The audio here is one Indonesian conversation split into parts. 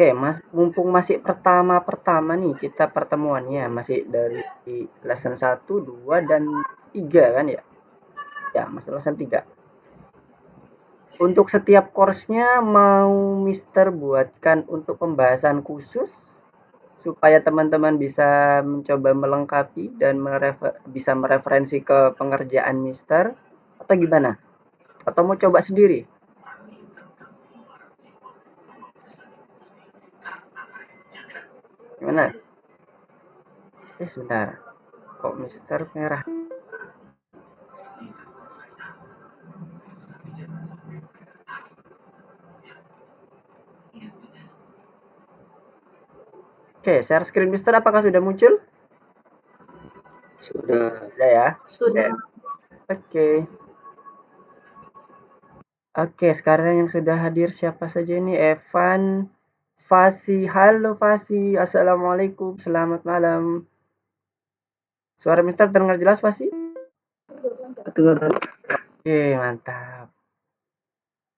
Oke, Mas, mumpung masih pertama-pertama nih kita pertemuannya, masih dari lesson 1, 2, dan 3 kan ya? Ya, masih lesson 3. Untuk setiap course-nya mau Mister buatkan untuk pembahasan khusus supaya teman-teman bisa mencoba melengkapi dan bisa mereferensi ke pengerjaan Mister atau gimana? Atau mau coba sendiri? Gimana? Sebentar. Kok Mister merah? Oke, share screen Mister apakah sudah muncul? Sudah. Sudah ya? Sudah. Oke. Oke, sekarang yang sudah hadir siapa saja ini? Evan, Fasi. Halo Fasi, Assalamualaikum, selamat malam. Suara Mister terdengar jelas Fasi? Dengar. Oke, mantap.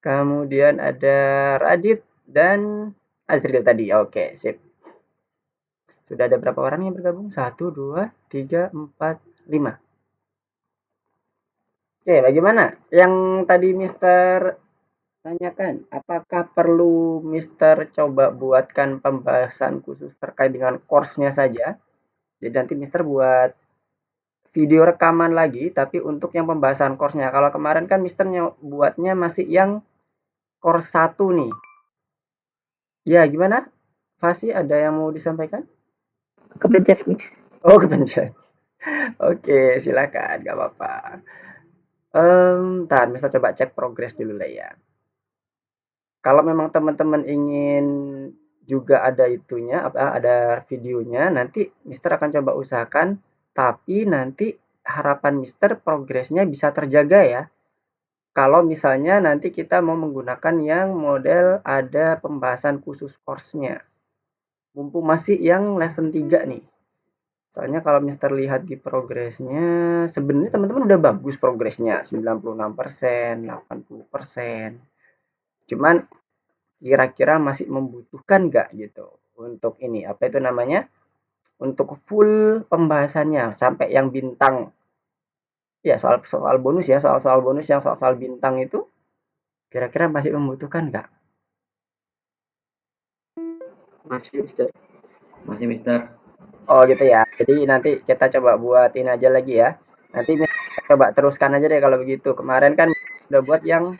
Kemudian ada Radit dan Azril tadi. Oke, sip. Sudah ada berapa orang yang bergabung? 1, 2, 3, 4, 5. Oke, bagaimana? Yang tadi Mister tanyakan, apakah perlu Mister coba buatkan pembahasan khusus terkait dengan course-nya saja? Jadi nanti Mister buat video rekaman lagi, tapi untuk yang pembahasan course-nya. Kalau kemarin kan Mister buatnya masih yang course 1 nih. Ya, gimana? Fasi, ada yang mau disampaikan? Kepencet nih. Oh, kepencet. Oke, silakan, gak apa-apa. Ntar Mister coba cek progres dulu lah ya. Kalau memang teman-teman ingin juga ada itunya, ada videonya, nanti Mister akan coba usahakan, tapi nanti harapan Mister progresnya bisa terjaga ya. Kalau misalnya nanti kita mau menggunakan yang model ada pembahasan khusus course-nya. Mumpung masih yang lesson 3 nih. Soalnya kalau Mister lihat di progresnya, sebenarnya teman-teman udah bagus progresnya, 96%, 80%. Cuman kira-kira masih membutuhkan nggak gitu untuk ini, apa itu namanya, untuk full pembahasannya sampai yang bintang, ya soal bonus ya, soal-soal bonus yang soal-soal bintang itu kira-kira masih membutuhkan nggak? Masih, Mister. Masih, Mister. Oh gitu ya, jadi nanti kita coba buatin aja lagi ya, nanti coba teruskan aja deh kalau begitu. Kemarin kan udah buat yang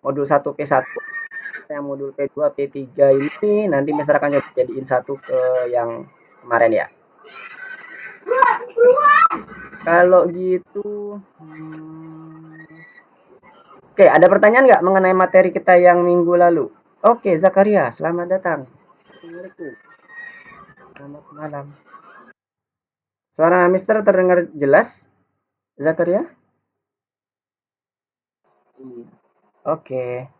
modul 1 P1, yang modul P2 P3 ini nanti Mister akan coba jadiin satu ke yang kemarin ya. Kalau gitu, oke, ada pertanyaan nggak mengenai materi kita yang minggu lalu? Oke, Zakaria, selamat datang. Assalamualaikum. Selamat malam. Suara Mister terdengar jelas, Zakaria? Iya. Oke.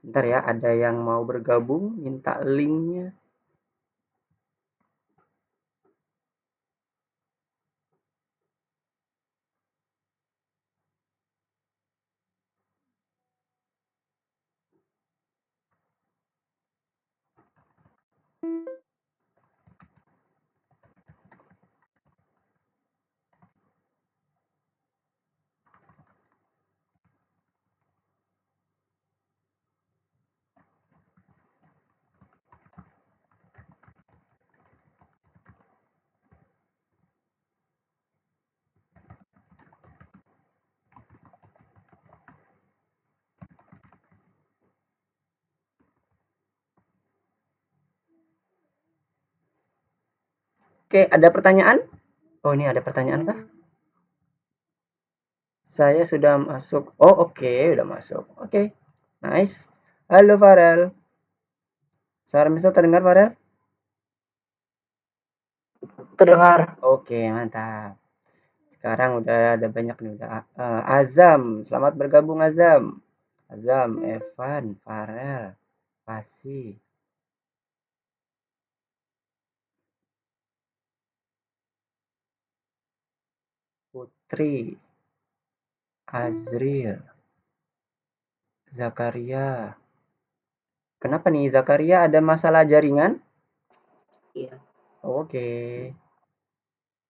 Bentar ya, ada yang mau bergabung, minta linknya. Oke, ada pertanyaan? Oh, ini ada pertanyaan kah? Saya sudah masuk. Oh, oke, udah masuk. Oke, nice. Halo Farel. Suara Mister terdengar Farel? Terdengar. Oke, mantap. Sekarang udah ada banyak nih, udah Azam. Selamat bergabung Azam. Azam, Evan, Farel, Fasi. Putri, Azril, Zakaria, Kenapa nih Zakaria, ada masalah jaringan? Iya. Oke.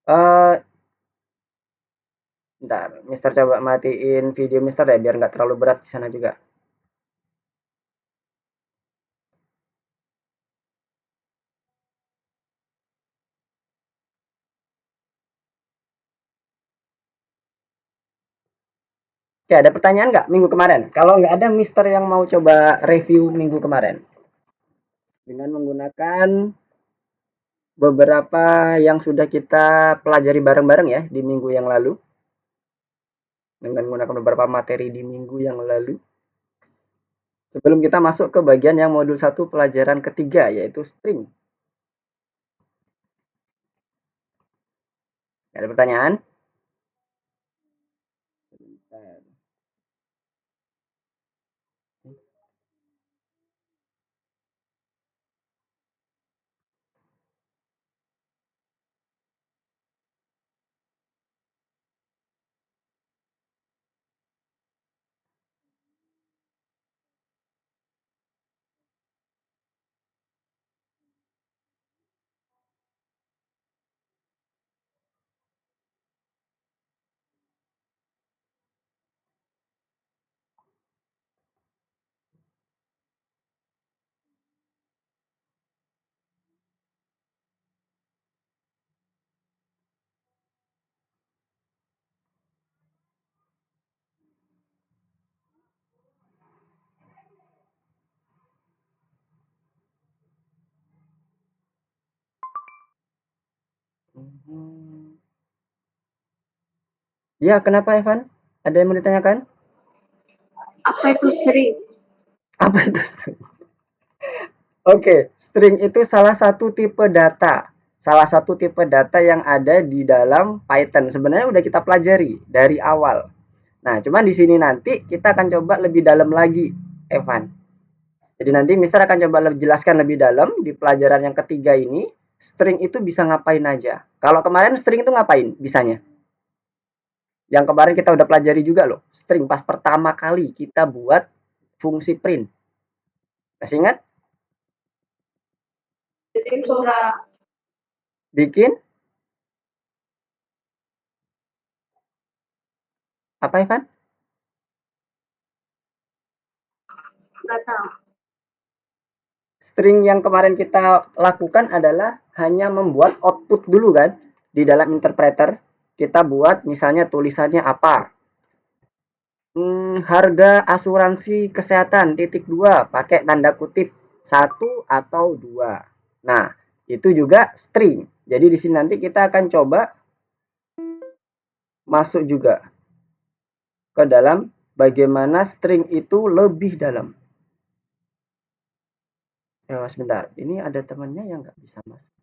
Eh, Bentar, Mister coba matiin video Mister ya biar nggak terlalu berat di sana juga. Oke, ada pertanyaan nggak minggu kemarin? Kalau nggak ada, Mister yang mau coba review minggu kemarin dengan menggunakan beberapa yang sudah kita pelajari bareng-bareng ya di minggu yang lalu, dengan menggunakan beberapa materi di minggu yang lalu. Sebelum kita masuk ke bagian yang modul 1 pelajaran ketiga yaitu string. Ada pertanyaan? Ya, kenapa Evan? Ada yang mau ditanyakan? Apa itu string? Apa itu string? Oke, string itu salah satu tipe data. Salah satu tipe data yang ada di dalam Python. Sebenarnya udah kita pelajari dari awal. Nah, cuman di sini nanti kita akan coba lebih dalam lagi, Evan. Jadi nanti Mister akan coba jelaskan lebih dalam di pelajaran yang ketiga ini, string itu bisa ngapain aja. Kalau kemarin string itu ngapain bisanya? Yang kemarin kita udah pelajari juga loh, string pas pertama kali kita buat fungsi print. Masih ingat? Bikin suara. Bikin apa, Evan? Nggak tahu. String yang kemarin kita lakukan adalah hanya membuat output dulu kan di dalam interpreter. Kita buat misalnya tulisannya apa? Harga asuransi kesehatan titik dua pakai tanda kutip satu atau dua. Nah, itu juga string. Jadi di sini nanti kita akan coba masuk juga ke dalam bagaimana string itu lebih dalam. Ya, sebentar. Ini ada temannya yang nggak bisa masuk.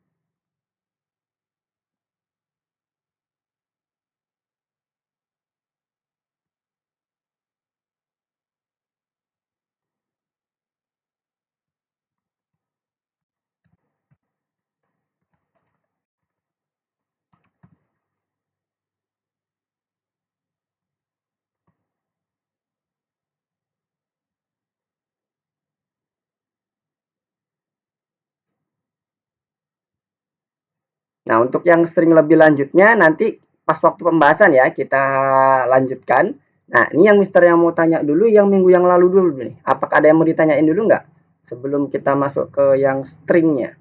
Nah, untuk yang string lebih lanjutnya nanti pas waktu pembahasan ya kita lanjutkan. Nah, ini yang Mister yang mau tanya dulu yang minggu yang lalu dulu nih. Apakah ada yang mau ditanyain dulu nggak? Sebelum kita masuk ke yang stringnya.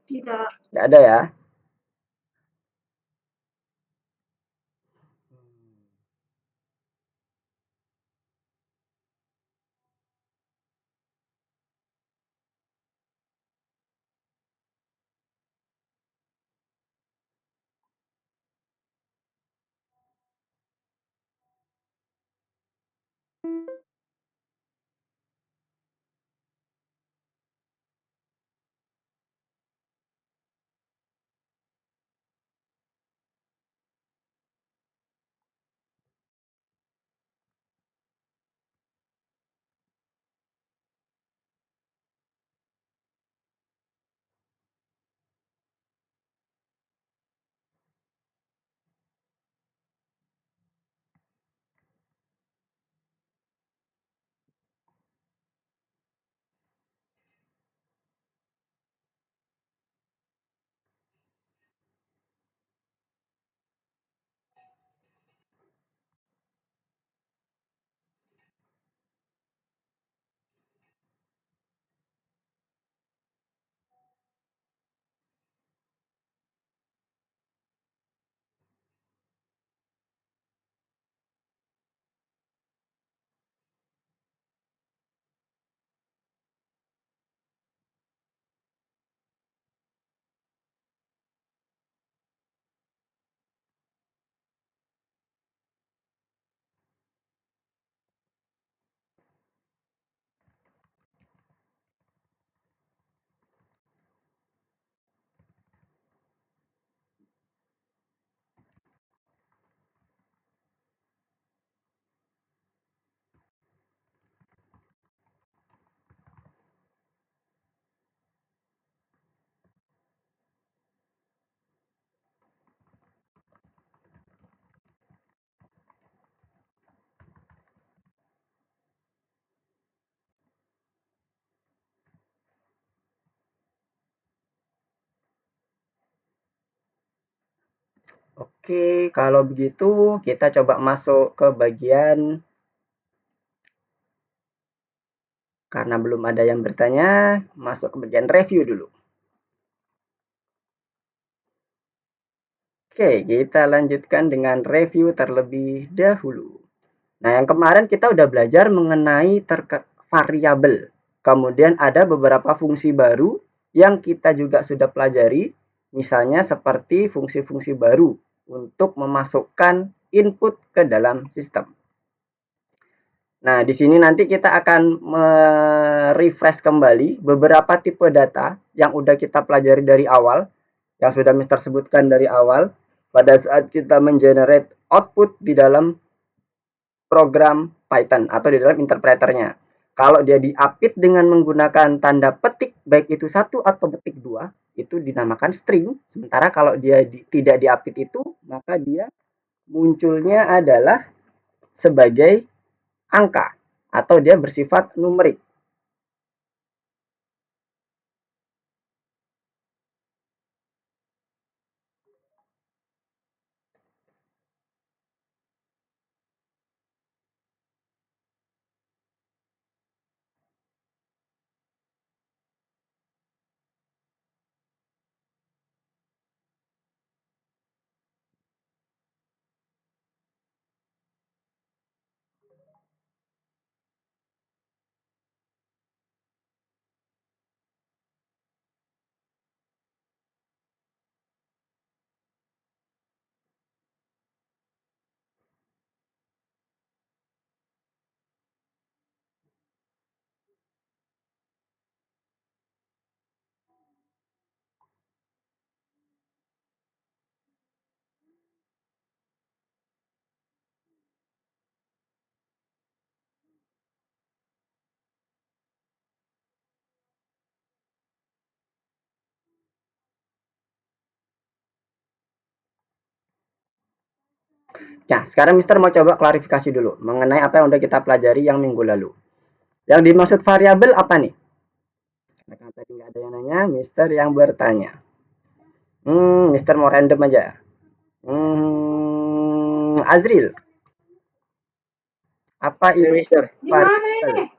Tidak. Nggak ada ya? Oke, kalau begitu kita coba masuk ke bagian karena belum ada yang bertanya, masuk ke bagian review dulu. Oke, kita lanjutkan dengan review terlebih dahulu. Nah, yang kemarin kita udah belajar mengenai variabel. Kemudian ada beberapa fungsi baru yang kita juga sudah pelajari, misalnya seperti fungsi-fungsi baru untuk memasukkan input ke dalam sistem. Nah, di sini nanti kita akan refresh kembali beberapa tipe data yang udah kita pelajari dari awal, yang sudah Mister sebutkan dari awal, pada saat kita mengenerate output di dalam program Python atau di dalam interpreternya. Kalau dia diapit dengan menggunakan tanda petik, baik itu 1 atau petik 2, itu dinamakan string. Sementara kalau dia tidak diapit itu, maka dia munculnya adalah sebagai angka atau dia bersifat numerik. Nah, sekarang Mister mau coba klarifikasi dulu mengenai apa yang udah kita pelajari yang minggu lalu. Yang dimaksud variabel apa nih? Karena tadi nggak ada yang nanya, Mister yang bertanya. Mister mau random aja. Azril, apa Ya, itu Mister. variabel?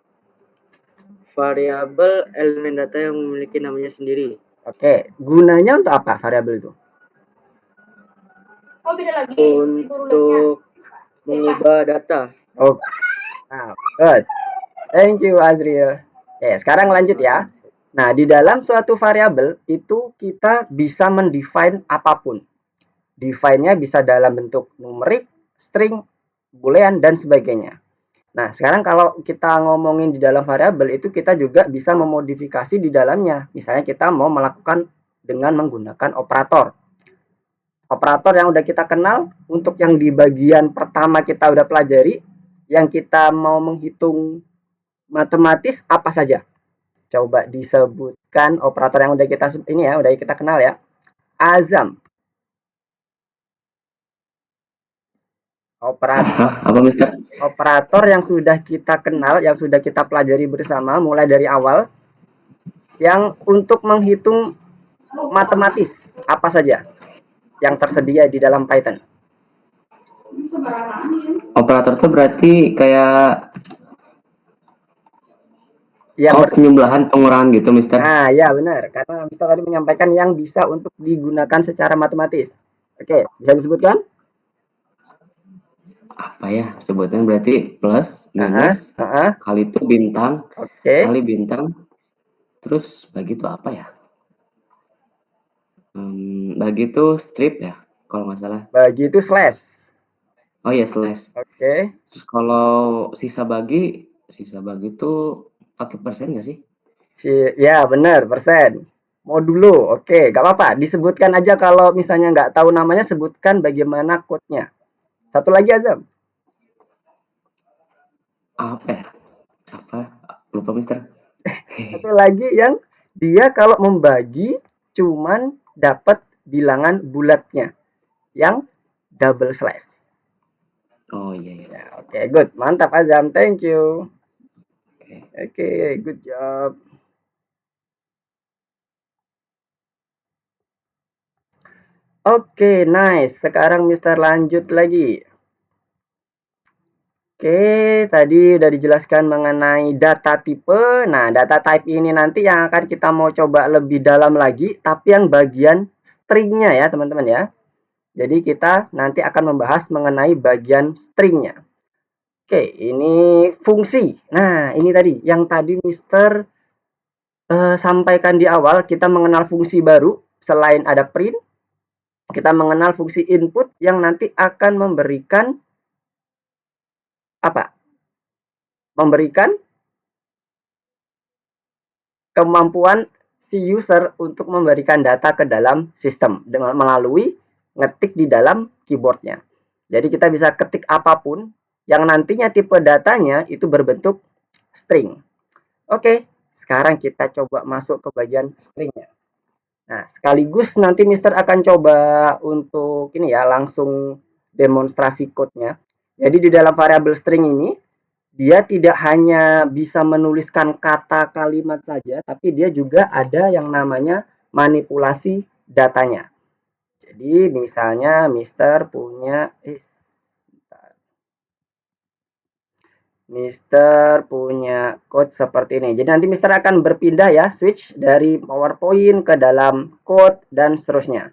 Variabel elemen data yang memiliki namanya sendiri. Oke, gunanya untuk apa variabel itu? Oh, beda lagi. Untuk mengubah data. Oh, nah, good. Thank you Azril. Oke, sekarang lanjut ya. Nah, di dalam suatu variabel itu kita bisa mendefine apapun. Define-nya bisa dalam bentuk numerik, string, boolean, dan sebagainya. Nah, sekarang kalau kita ngomongin di dalam variabel itu kita juga bisa memodifikasi di dalamnya. Misalnya kita mau melakukan dengan menggunakan operator. Operator yang udah kita kenal, untuk yang di bagian pertama kita udah pelajari, yang kita mau menghitung matematis apa saja? Coba disebutkan operator yang udah kita ini ya, udah kita kenal ya. Azam. Apa, Mister? Operator yang sudah kita kenal, yang sudah kita pelajari bersama mulai dari awal, yang untuk menghitung matematis apa saja yang tersedia di dalam Python. Operator itu berarti kayak penjumlahan pengurangan gitu, Mister. Nah, ya benar. Karena Mister tadi menyampaikan yang bisa untuk digunakan secara matematis. Oke, bisa disebutkan? Apa ya sebutnya? Berarti plus, minus, kali itu bintang, kali bintang, terus bagi itu apa ya? Bagi itu strip ya, kalau nggak salah. Bagi itu slash. Oh ya, slash. Oke. Terus kalau sisa bagi itu pakai persen nggak sih? Ya benar, persen. Modulo, oke, gak apa-apa. Disebutkan aja kalau misalnya nggak tahu namanya, sebutkan bagaimana code-nya. Satu lagi Azam. Apa ya? Apa? Lupa, Mister. Satu lagi yang dia kalau membagi cuman dapat bilangan bulatnya yang double slash. Oh iya. Ya, oke, good. Mantap Azam, thank you. Oke, good job. Oke, nice. Sekarang Mister lanjut lagi. Oke, tadi udah dijelaskan mengenai data tipe. Nah, data type ini nanti yang akan kita mau coba lebih dalam lagi, tapi yang bagian stringnya ya, teman-teman ya. Jadi kita nanti akan membahas mengenai bagian stringnya. Oke, ini fungsi. Nah, ini tadi yang tadi Mister sampaikan di awal, kita mengenal fungsi baru selain ada print. Kita mengenal fungsi input yang nanti akan memberikan apa? Memberikan kemampuan si user untuk memberikan data ke dalam sistem dengan melalui ngetik di dalam keyboardnya. Jadi kita bisa ketik apapun yang nantinya tipe datanya itu berbentuk string. Oke, sekarang kita coba masuk ke bagian stringnya. Nah, sekaligus nanti Mister akan coba untuk ini ya, langsung demonstrasi code-nya. Jadi di dalam variabel string ini, dia tidak hanya bisa menuliskan kata kalimat saja, tapi dia juga ada yang namanya manipulasi datanya. Jadi misalnya Mister punya code seperti ini. Jadi nanti Mister akan berpindah ya, switch dari PowerPoint ke dalam code dan seterusnya.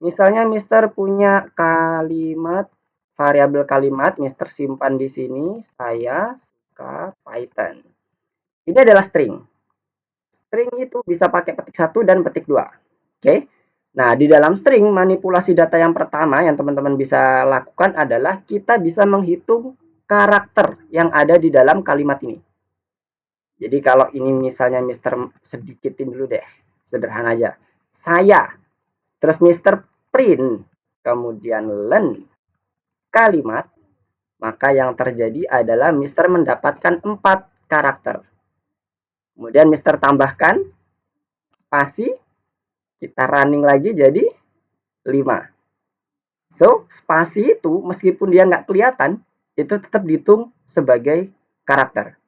Misalnya Mister punya kalimat, variabel kalimat, Mister simpan di sini, saya suka Python. Ini adalah string. String itu bisa pakai petik 1 dan petik 2. Oke. Nah, di dalam string, manipulasi data yang pertama yang teman-teman bisa lakukan adalah kita bisa menghitung karakter yang ada di dalam kalimat ini. Jadi kalau ini misalnya Mister sedikitin dulu deh, sederhana aja. Saya, terus Mister print, kemudian len kalimat, maka yang terjadi adalah Mister mendapatkan 4 karakter. Kemudian Mister tambahkan spasi, kita running lagi jadi 5. So, spasi itu meskipun dia nggak kelihatan, itu tetap dihitung sebagai karakter.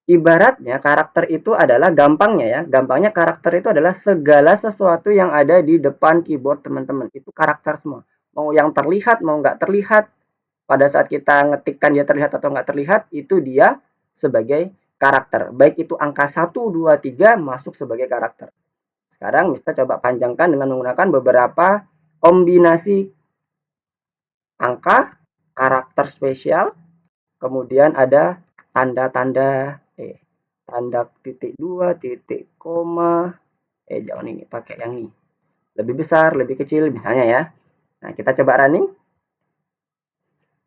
Ibaratnya karakter itu adalah gampangnya ya, gampangnya karakter itu adalah segala sesuatu yang ada di depan keyboard teman-teman. Itu karakter semua. Mau yang terlihat, mau nggak terlihat, pada saat kita ngetikkan dia terlihat atau nggak terlihat, itu dia sebagai karakter. Baik itu angka 1, 2, 3 masuk sebagai karakter. Sekarang Mister coba panjangkan dengan menggunakan beberapa kombinasi angka, karakter spesial, kemudian ada tanda-tanda tanda titik 2, titik koma, jangan ini, pakai yang ini. Lebih besar, lebih kecil misalnya ya. Nah, kita coba running.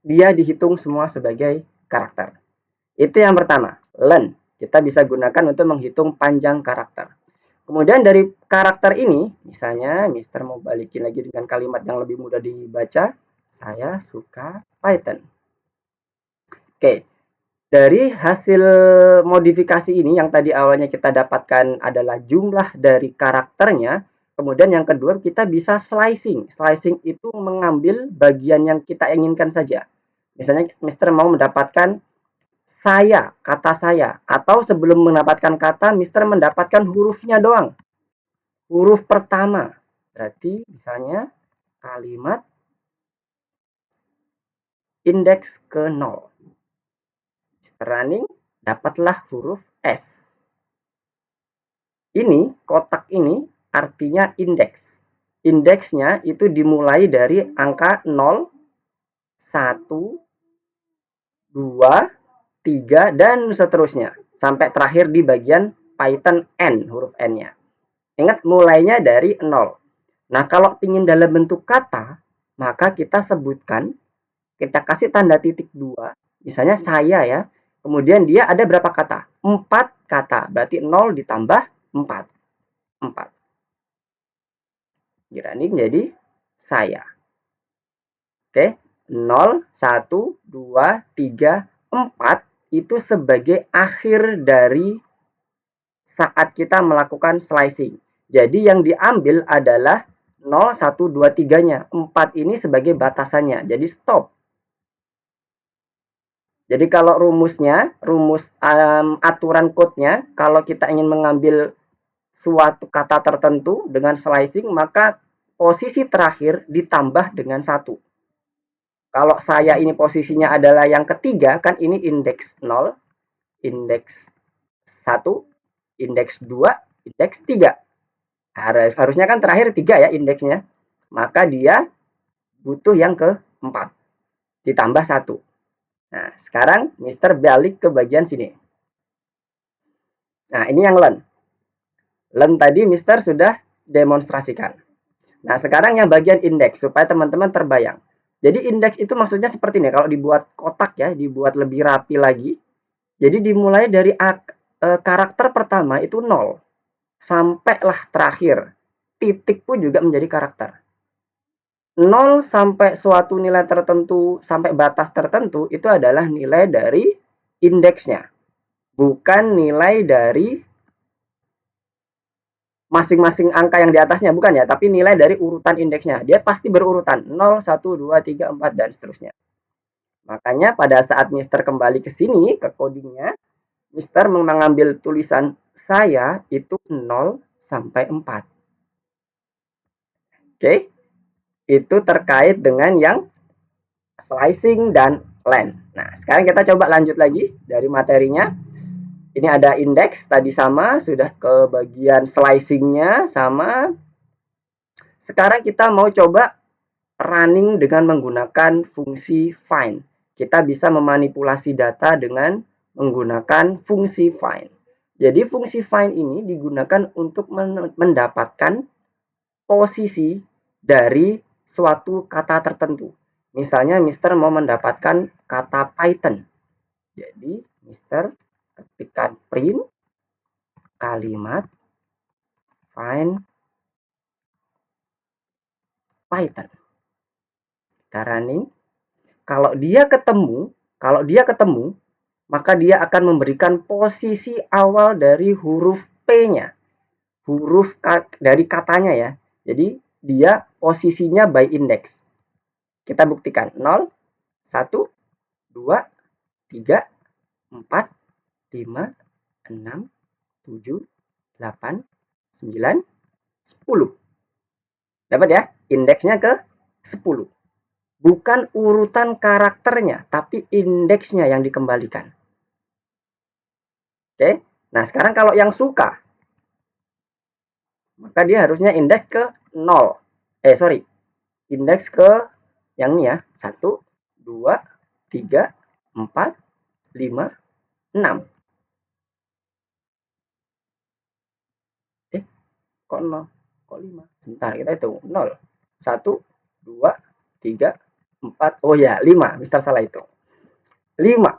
Dia dihitung semua sebagai karakter. Itu yang pertama, len. Kita bisa gunakan untuk menghitung panjang karakter. Kemudian dari karakter ini, misalnya Mister mau balikin lagi dengan kalimat yang lebih mudah dibaca, saya suka Python. Oke, dari hasil modifikasi ini yang tadi awalnya kita dapatkan adalah jumlah dari karakternya, kemudian yang kedua kita bisa slicing. Slicing itu mengambil bagian yang kita inginkan saja. Misalnya Mister mau mendapatkan saya, kata saya, atau sebelum mendapatkan kata, Mister mendapatkan hurufnya doang. Huruf pertama, berarti misalnya kalimat indeks ke 0. Mister running, dapatlah huruf S. Ini, kotak ini artinya indeks. Indeksnya itu dimulai dari angka 0, 1, 2, 3, dan seterusnya. Sampai terakhir di bagian Python N, huruf N-nya. Ingat, mulainya dari 0. Nah, kalau ingin dalam bentuk kata, maka kita sebutkan, kita kasih tanda titik 2, misalnya saya ya, kemudian dia ada berapa kata? 4 kata, berarti 0 ditambah 4. 4. Running jadi saya. Oke, 0, 1, 2, 3, 4 itu sebagai akhir dari saat kita melakukan slicing. Jadi yang diambil adalah 0, 1, 2, 3-nya. 4 ini sebagai batasannya. Jadi stop. Jadi kalau rumusnya, rumus aturan code-nya, kalau kita ingin mengambil suatu kata tertentu dengan slicing, maka posisi terakhir ditambah dengan 1. Kalau saya ini posisinya adalah yang ketiga, kan ini indeks 0, indeks 1, indeks 2, indeks 3. Harusnya kan terakhir 3 ya indeksnya. Maka dia butuh yang keempat. Ditambah 1. Nah, sekarang Mister balik ke bagian sini. Nah, ini yang learn. Learn tadi Mister sudah demonstrasikan. Nah, sekarang yang bagian indeks, supaya teman-teman terbayang. Jadi indeks itu maksudnya seperti ini. Kalau dibuat kotak ya, dibuat lebih rapi lagi. Jadi dimulai dari karakter pertama itu 0. Sampailah terakhir. Titik pun juga menjadi karakter. 0 sampai suatu nilai tertentu, sampai batas tertentu, itu adalah nilai dari indeksnya. Bukan nilai dari masing-masing angka yang di atasnya, bukan ya, tapi nilai dari urutan indeksnya. Dia pasti berurutan 0, 1, 2, 3, 4, dan seterusnya. Makanya pada saat Mister kembali ke sini, ke codingnya, Mister mengambil tulisan saya itu 0 sampai 4. Oke, itu terkait dengan yang slicing dan len. Nah, sekarang kita coba lanjut lagi dari materinya. Ini ada indeks, tadi sama, sudah ke bagian slicingnya sama. Sekarang kita mau coba running dengan menggunakan fungsi find. Kita bisa memanipulasi data dengan menggunakan fungsi find. Jadi fungsi find ini digunakan untuk mendapatkan posisi dari suatu kata tertentu. Misalnya Mister mau mendapatkan kata Python. Jadi Mister ketikkan print kalimat find Python. Kita running. Kalau dia ketemu, maka dia akan memberikan posisi awal dari huruf P-nya. Huruf dari katanya ya. Jadi dia posisinya by index. Kita buktikan 0, 1, 2, 3, 4, 5, 6, 7, 8, 9, 10. Dapat ya? Indeksnya ke 10. Bukan urutan karakternya, tapi indeksnya yang dikembalikan. Oke. Nah, sekarang kalau yang suka, maka dia harusnya indeks ke 0. Indeks ke yang ini ya. 1, 2, 3, 4, 5, 6. Kok 0? Kok 5? Bentar, kita hitung. 0, 1, 2, 3, 4. Oh ya, 5. Mister salah hitung. 5.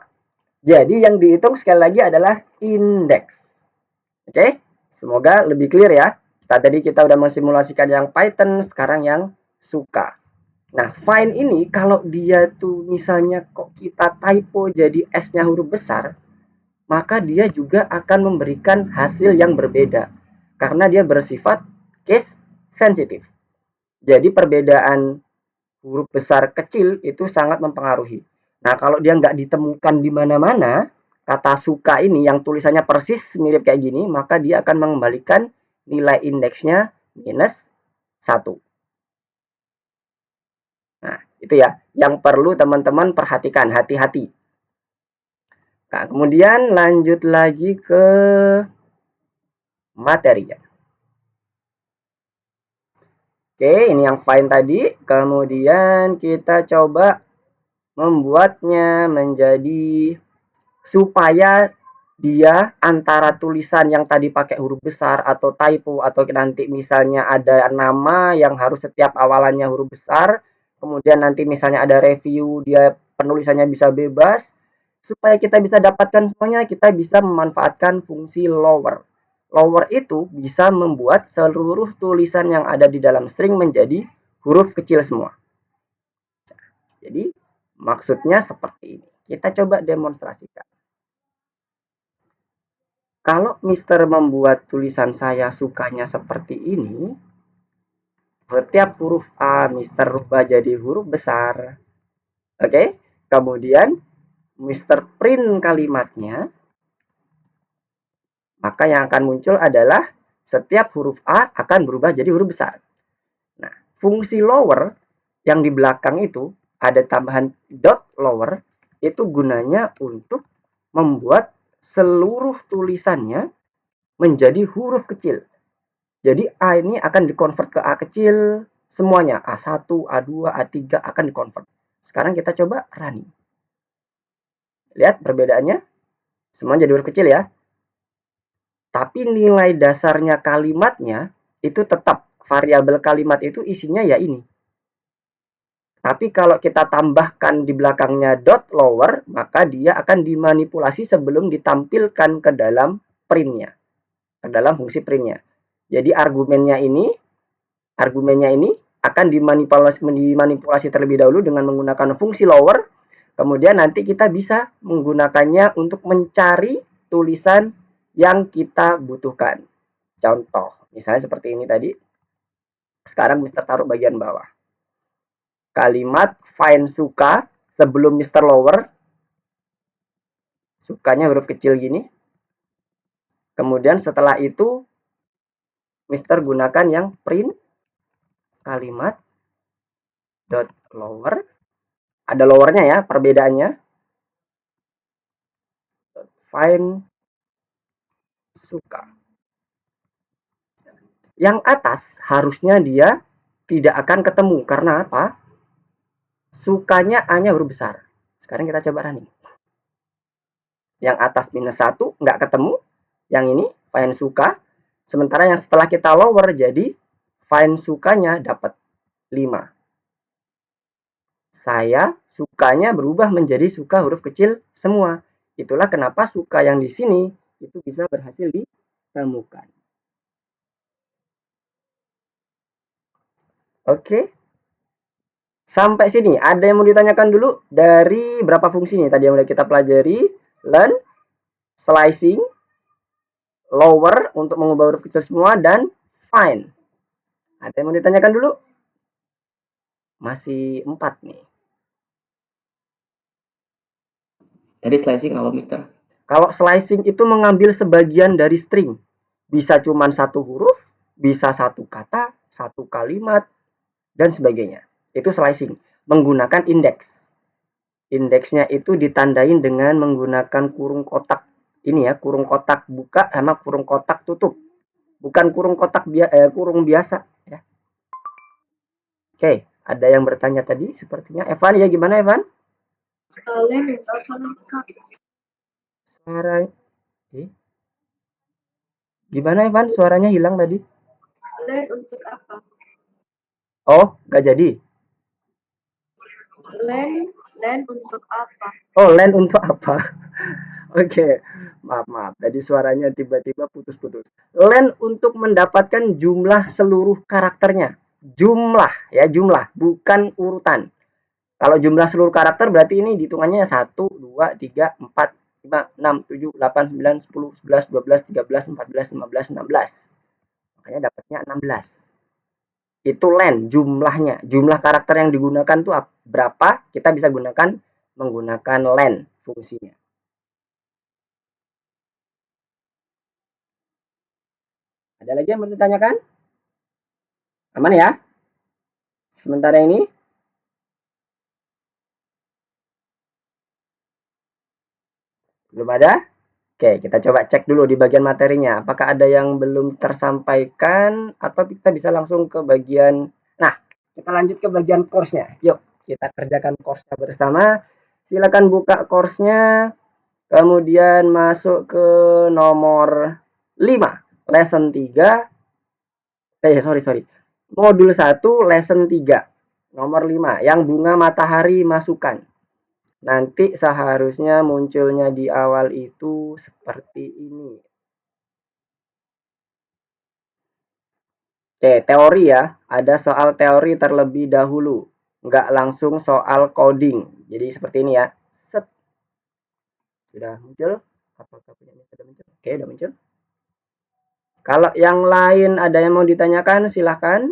Jadi yang dihitung sekali lagi adalah indeks. Oke? Semoga lebih clear ya. Tadi kita udah mensimulasikan yang Python, sekarang yang suka. Nah, find ini kalau dia tuh misalnya kok kita typo jadi S-nya huruf besar, maka dia juga akan memberikan hasil yang berbeda. Karena dia bersifat case sensitive. Jadi perbedaan huruf besar kecil itu sangat mempengaruhi. Nah, kalau dia nggak ditemukan di mana-mana, kata suka ini yang tulisannya persis mirip kayak gini, maka dia akan mengembalikan nilai indeksnya minus 1. Nah, itu ya, yang perlu teman-teman perhatikan, hati-hati. Nah, kemudian lanjut lagi ke materinya. Oke, ini yang find tadi. Kemudian kita coba membuatnya menjadi supaya dia antara tulisan yang tadi pakai huruf besar atau typo atau nanti misalnya ada nama yang harus setiap awalannya huruf besar, kemudian nanti misalnya ada review dia penulisannya bisa bebas, supaya kita bisa dapatkan semuanya kita bisa memanfaatkan fungsi lower. Lower itu bisa membuat seluruh tulisan yang ada di dalam string menjadi huruf kecil semua. Jadi maksudnya seperti ini. Kita coba demonstrasikan. Kalau Mister membuat tulisan saya sukanya seperti ini, setiap huruf A Mister rubah jadi huruf besar. Oke, kemudian Mister print kalimatnya, maka yang akan muncul adalah setiap huruf A akan berubah jadi huruf besar. Nah, fungsi lower yang di belakang itu ada tambahan dot lower, itu gunanya untuk membuat seluruh tulisannya menjadi huruf kecil. Jadi A ini akan dikonvert ke A kecil semuanya, A1, A2, A3 akan dikonvert. Sekarang kita coba running. Lihat perbedaannya, semua jadi huruf kecil ya. Tapi nilai dasarnya kalimatnya itu tetap, variabel kalimat itu isinya ya ini. Tapi kalau kita tambahkan di belakangnya dot lower, maka dia akan dimanipulasi sebelum ditampilkan ke dalam printnya, ke dalam fungsi printnya. Jadi argumennya ini akan dimanipulasi terlebih dahulu dengan menggunakan fungsi lower. Kemudian nanti kita bisa menggunakannya untuk mencari tulisan yang kita butuhkan. Contoh, misalnya seperti ini tadi. Sekarang Mister taruh bagian bawah. Kalimat find suka sebelum Mister lower, sukanya huruf kecil gini. Kemudian setelah itu Mister gunakan yang print kalimat dot lower. Ada lowernya ya, perbedaannya. Find suka. Yang atas harusnya dia tidak akan ketemu. Karena apa? Sukanya A-nya huruf besar. Sekarang kita coba running. Yang atas -1 nggak ketemu. Yang ini find suka. Sementara yang setelah kita lower jadi find sukanya dapat 5. Saya sukanya berubah menjadi suka huruf kecil semua. Itulah kenapa suka yang di sini itu bisa berhasil ditemukan. Oke. Sampai sini, ada yang mau ditanyakan dulu dari berapa fungsi nih tadi yang udah kita pelajari? Learn, slicing, lower untuk mengubah huruf kecil semua, dan find. Ada yang mau ditanyakan dulu? Masih 4 nih. Tadi slicing apa, Mister? Kalau slicing itu mengambil sebagian dari string. Bisa cuma satu huruf, bisa satu kata, satu kalimat, dan sebagainya. Itu slicing. Menggunakan indeks. Indeksnya itu ditandain dengan menggunakan kurung kotak. Ini ya, kurung kotak buka sama kurung kotak tutup. Bukan kurung kotak kurung biasa. Ya. Oke, ada yang bertanya tadi sepertinya. Evan, ya gimana Evan? Suara gimana Evan? Suaranya hilang tadi. Len untuk apa? Oh, nggak jadi. Len untuk apa? Oh, len untuk apa? Oke, maaf. Tadi suaranya tiba-tiba putus-putus. Len untuk mendapatkan jumlah seluruh karakternya. Jumlah, bukan urutan. Kalau jumlah seluruh karakter berarti ini hitungannya 1, 2, 3, 4, 5, 6, 7, 8, 9, 10, 11, 12, 13, 14, 15, 16. Makanya dapatnya 16. Itu len, jumlahnya. Jumlah karakter yang digunakan tuh berapa, kita bisa gunakan menggunakan len fungsinya. Ada lagi yang mau ditanyakan? Aman ya? Sementara ini? Belum ada? Oke, kita coba cek dulu di bagian materinya. Apakah ada yang belum tersampaikan atau kita bisa langsung ke bagian... Nah, kita lanjut ke bagian course-nya. Yuk, kita kerjakan course-nya bersama. Silakan buka course-nya. Kemudian masuk ke nomor 5. Lesson 3. Sorry. Modul 1, lesson 3. Nomor 5. Yang bunga matahari masukkan. Nanti seharusnya munculnya di awal itu seperti ini. Oke, teori ya. Ada soal teori terlebih dahulu. Nggak langsung soal coding. Jadi seperti ini ya. Set. Sudah muncul? Apakah punya sudah muncul? Oke, sudah muncul. Kalau yang lain ada yang mau ditanyakan, silahkan.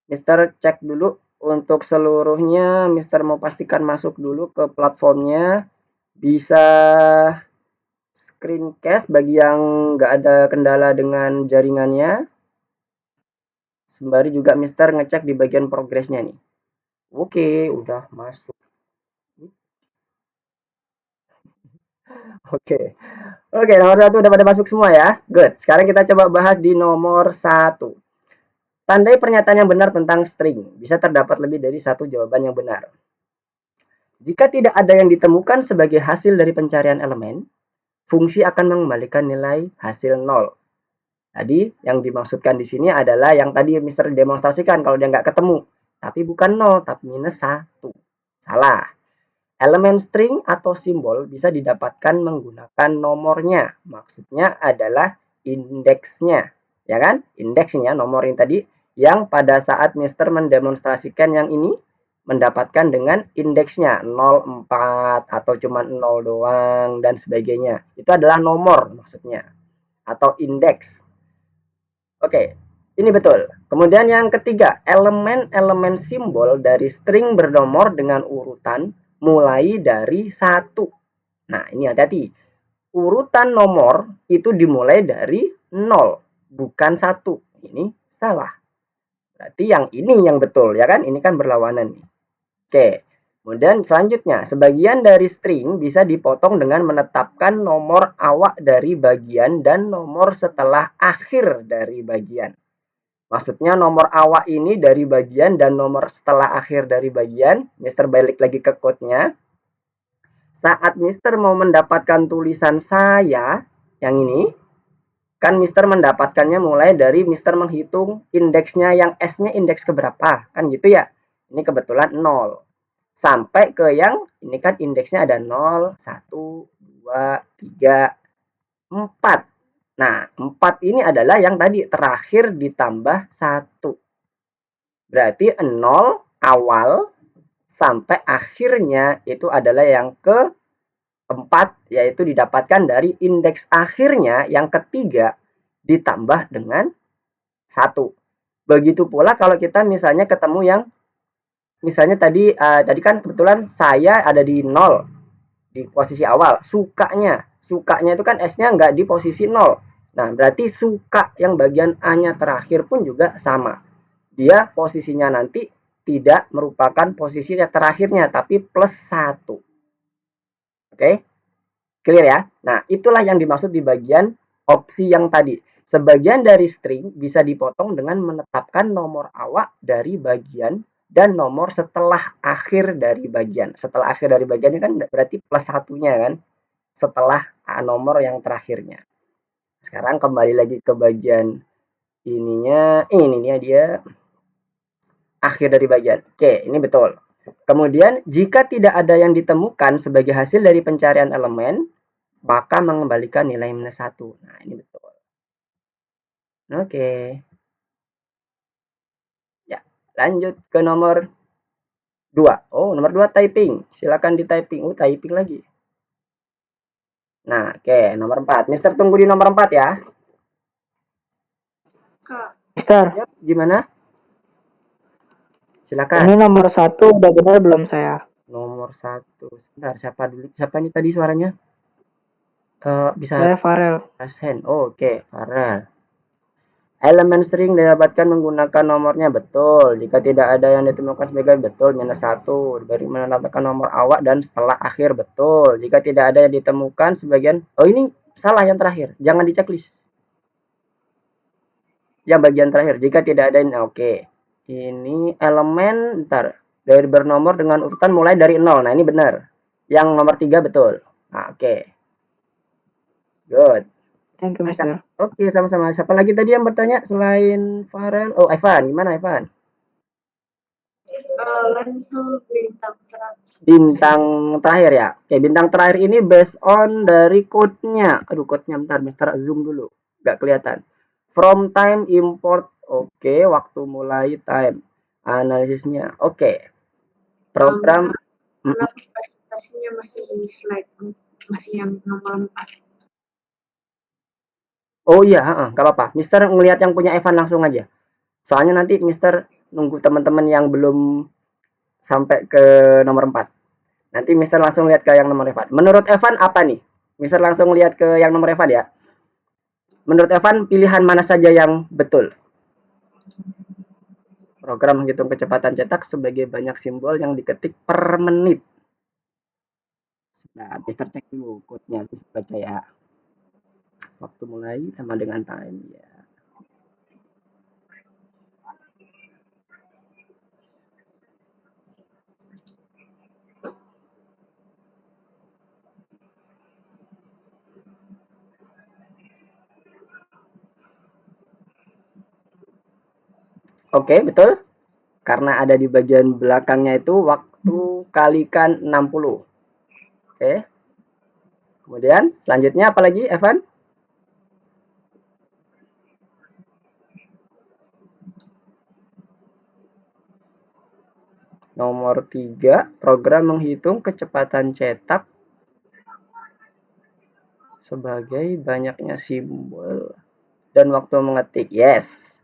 Mister cek dulu. Untuk seluruhnya, Mister mau pastikan masuk dulu ke platformnya. Bisa screencast bagi yang nggak ada kendala dengan jaringannya. Sembari juga Mister ngecek di bagian progresnya nih. Oke, udah masuk. Oke. Oke, nomor 1 udah pada masuk semua ya. Good. Sekarang kita coba bahas di nomor 1. Tandai pernyataan yang benar tentang string. Bisa terdapat lebih dari satu jawaban yang benar. Jika tidak ada yang ditemukan sebagai hasil dari pencarian elemen, fungsi akan mengembalikan nilai hasil 0. Tadi yang dimaksudkan di sini adalah yang tadi Mister demonstrasikan kalau dia nggak ketemu. Tapi bukan 0, tapi minus 1. Salah. Elemen string atau simbol bisa didapatkan menggunakan nomornya. Maksudnya adalah indeksnya. Ya kan? Indeksnya, nomor yang tadi. Yang pada saat Mister mendemonstrasikan yang ini, mendapatkan dengan indeksnya 04 atau cuma 0 doang dan sebagainya. Itu adalah nomor maksudnya. Atau indeks. Oke, ini betul. Kemudian yang ketiga, elemen-elemen simbol dari string bernomor dengan urutan mulai dari 1. Nah, ini hati-hati. Urutan nomor itu dimulai dari 0, bukan 1. Ini salah. Berarti yang ini yang betul, ya kan? Ini kan berlawanan nih. Oke. Kemudian selanjutnya, sebagian dari string bisa dipotong dengan menetapkan nomor awal dari bagian dan nomor setelah akhir dari bagian. Maksudnya nomor awal ini dari bagian dan nomor setelah akhir dari bagian. Mister balik lagi ke code-nya. Saat Mister mau mendapatkan tulisan saya, yang ini, kan Mister mendapatkannya mulai dari Mister menghitung indeksnya, yang S-nya indeks keberapa. Kan gitu ya. Ini kebetulan 0. Sampai ke yang ini kan indeksnya ada 0, 1, 2, 3, 4. Nah, 4 ini adalah yang tadi terakhir ditambah 1. Berarti 0 awal sampai akhirnya itu adalah yang keempat, yaitu didapatkan dari indeks akhirnya yang ketiga ditambah dengan 1. Begitu pula kalau kita misalnya ketemu yang misalnya tadi kan kebetulan saya ada di 0 di posisi awal. Sukanya itu kan S-nya nggak di posisi 0. Nah, berarti suka yang bagian A-nya terakhir pun juga sama. Dia posisinya nanti tidak merupakan posisi terakhirnya, tapi plus 1. Oke? Clear ya? Nah, itulah yang dimaksud di bagian opsi yang tadi. Sebagian dari string bisa dipotong dengan menetapkan nomor awal dari bagian dan nomor setelah akhir dari bagian. Setelah akhir dari bagian ini kan berarti plus 1-nya kan? Setelah nomor yang terakhirnya. Sekarang kembali lagi ke bagian ininya. Ini dia akhir dari bagian. Oke, ini betul. Kemudian, jika tidak ada yang ditemukan sebagai hasil dari pencarian elemen, maka mengembalikan nilai minus 1. Nah, ini betul. Oke. Ya, lanjut ke nomor 2. Oh, nomor 2 typing. Silakan di typing. Oh, typing lagi. Nah, oke, nomor 4. Mister tunggu di nomor 4 ya. Kak. Mister. Yap, gimana? Silakan. Ini nomor 1 udah benar belum saya? Nomor 1. Sebentar, siapa dulu? Siapa ini tadi suaranya? Bisa Saya Farel. Oh, oke, Farel. Elemen string didapatkan menggunakan nomornya, betul. Jika tidak ada yang ditemukan sebagai betul, minus 1. Beri menetapkan nomor awal dan setelah akhir, betul. Jika tidak ada yang ditemukan sebagian, oh ini salah yang terakhir, jangan di checklist. Yang bagian terakhir, jika tidak ada, oke. Ini elemen, ntar, dari bernomor dengan urutan mulai dari 0. Nah, ini benar. Yang nomor 3 betul. Nah, oke. Good. Thank you, Mister. Oke, sama-sama. Siapa lagi tadi yang bertanya selain Farel? Oh, Evan. Gimana, Evan? Bintang terakhir. Bintang terakhir ya? Oke, bintang terakhir ini based on dari code-nya. Aduh, code-nya bentar. Mister zoom dulu. Nggak kelihatan. From time import. Oke, waktu mulai time. Analisisnya. Oke. Program. Karena presentasinya masih slide. Masih yang nomor 4. Oh iya, nggak apa-apa. Mister ngelihat yang punya Evan langsung aja. Soalnya nanti Mister nunggu teman-teman yang belum sampai ke nomor 4. Nanti Mister langsung lihat ke yang nomor Evan. Menurut Evan apa nih? Mister langsung lihat ke yang nomor Evan ya. Menurut Evan pilihan mana saja yang betul? Program menghitung kecepatan cetak sebagai banyak simbol yang diketik per menit. Nah, Mister cek dulu code-nya, bisa baca ya. Waktu mulai sama dengan time ya. Oke, betul. Karena ada di bagian belakangnya itu waktu kalikan 60. Oke. Kemudian selanjutnya apa lagi, Evan? Nomor 3, program menghitung kecepatan cetak sebagai banyaknya simbol dan waktu mengetik. Yes.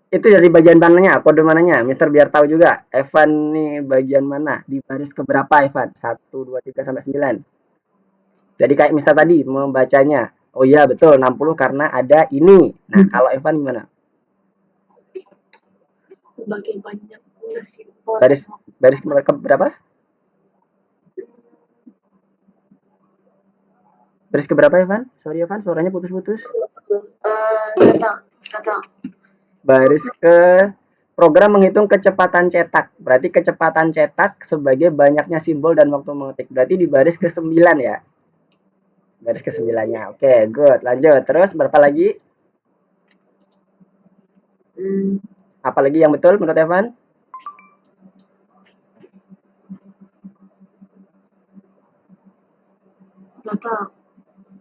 Itu dari bagian mananya? Kode mananya? Mister biar tahu juga. Evan nih bagian mana? Di baris keberapa Evan? 1, 2, 3 sampai 9. Jadi kayak Mister tadi membacanya. Oh iya betul 60 karena ada ini. Nah, kalau Evan gimana? Bagian banyak simbol. Baris keberapa? Baris keberapa Evan? Sorry Evan, suaranya putus-putus. Baris ke program menghitung kecepatan cetak. Berarti kecepatan cetak sebagai banyaknya simbol dan waktu mengetik. Berarti di baris ke-9 ya. Baris ke-9-nya. Oke, good. Lanjut. Terus berapa lagi? Apa lagi yang betul menurut Evan?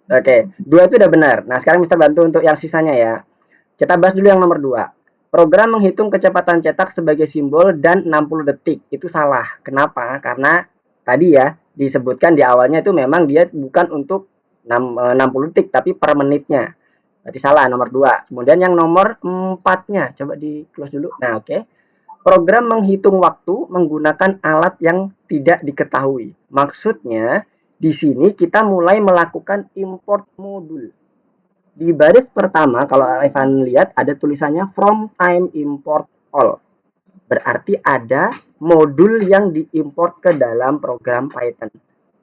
Oke, 2 itu udah benar. Nah, sekarang Mister bantu untuk yang sisanya ya. Kita bahas dulu yang nomor 2. Program menghitung kecepatan cetak sebagai simbol dan 60 detik. Itu salah. Kenapa? Karena tadi ya disebutkan di awalnya itu memang dia bukan untuk 60 detik tapi per menitnya. Berarti salah nomor 2. Kemudian yang nomor 4-nya coba di close dulu. Nah, oke. Program menghitung waktu menggunakan alat yang tidak diketahui. Maksudnya di sini kita mulai melakukan import modul. Di baris pertama kalau Evan lihat ada tulisannya from time import all. Berarti ada modul yang diimport ke dalam program Python.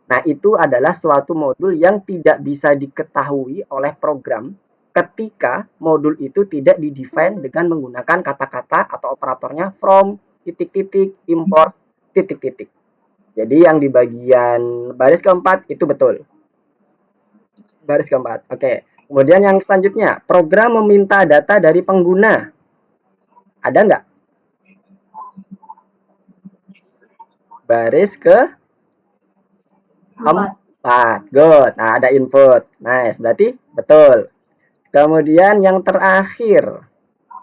Nah, itu adalah suatu modul yang tidak bisa diketahui oleh program ketika modul itu tidak didefine dengan menggunakan kata-kata atau operatornya from titik-titik import titik-titik. Jadi yang di bagian baris keempat itu betul. Baris keempat. Oke. Kemudian yang selanjutnya, program meminta data dari pengguna. Ada nggak? Baris ke 4. Good. Nah, ada input. Nice. Berarti betul. Kemudian yang terakhir,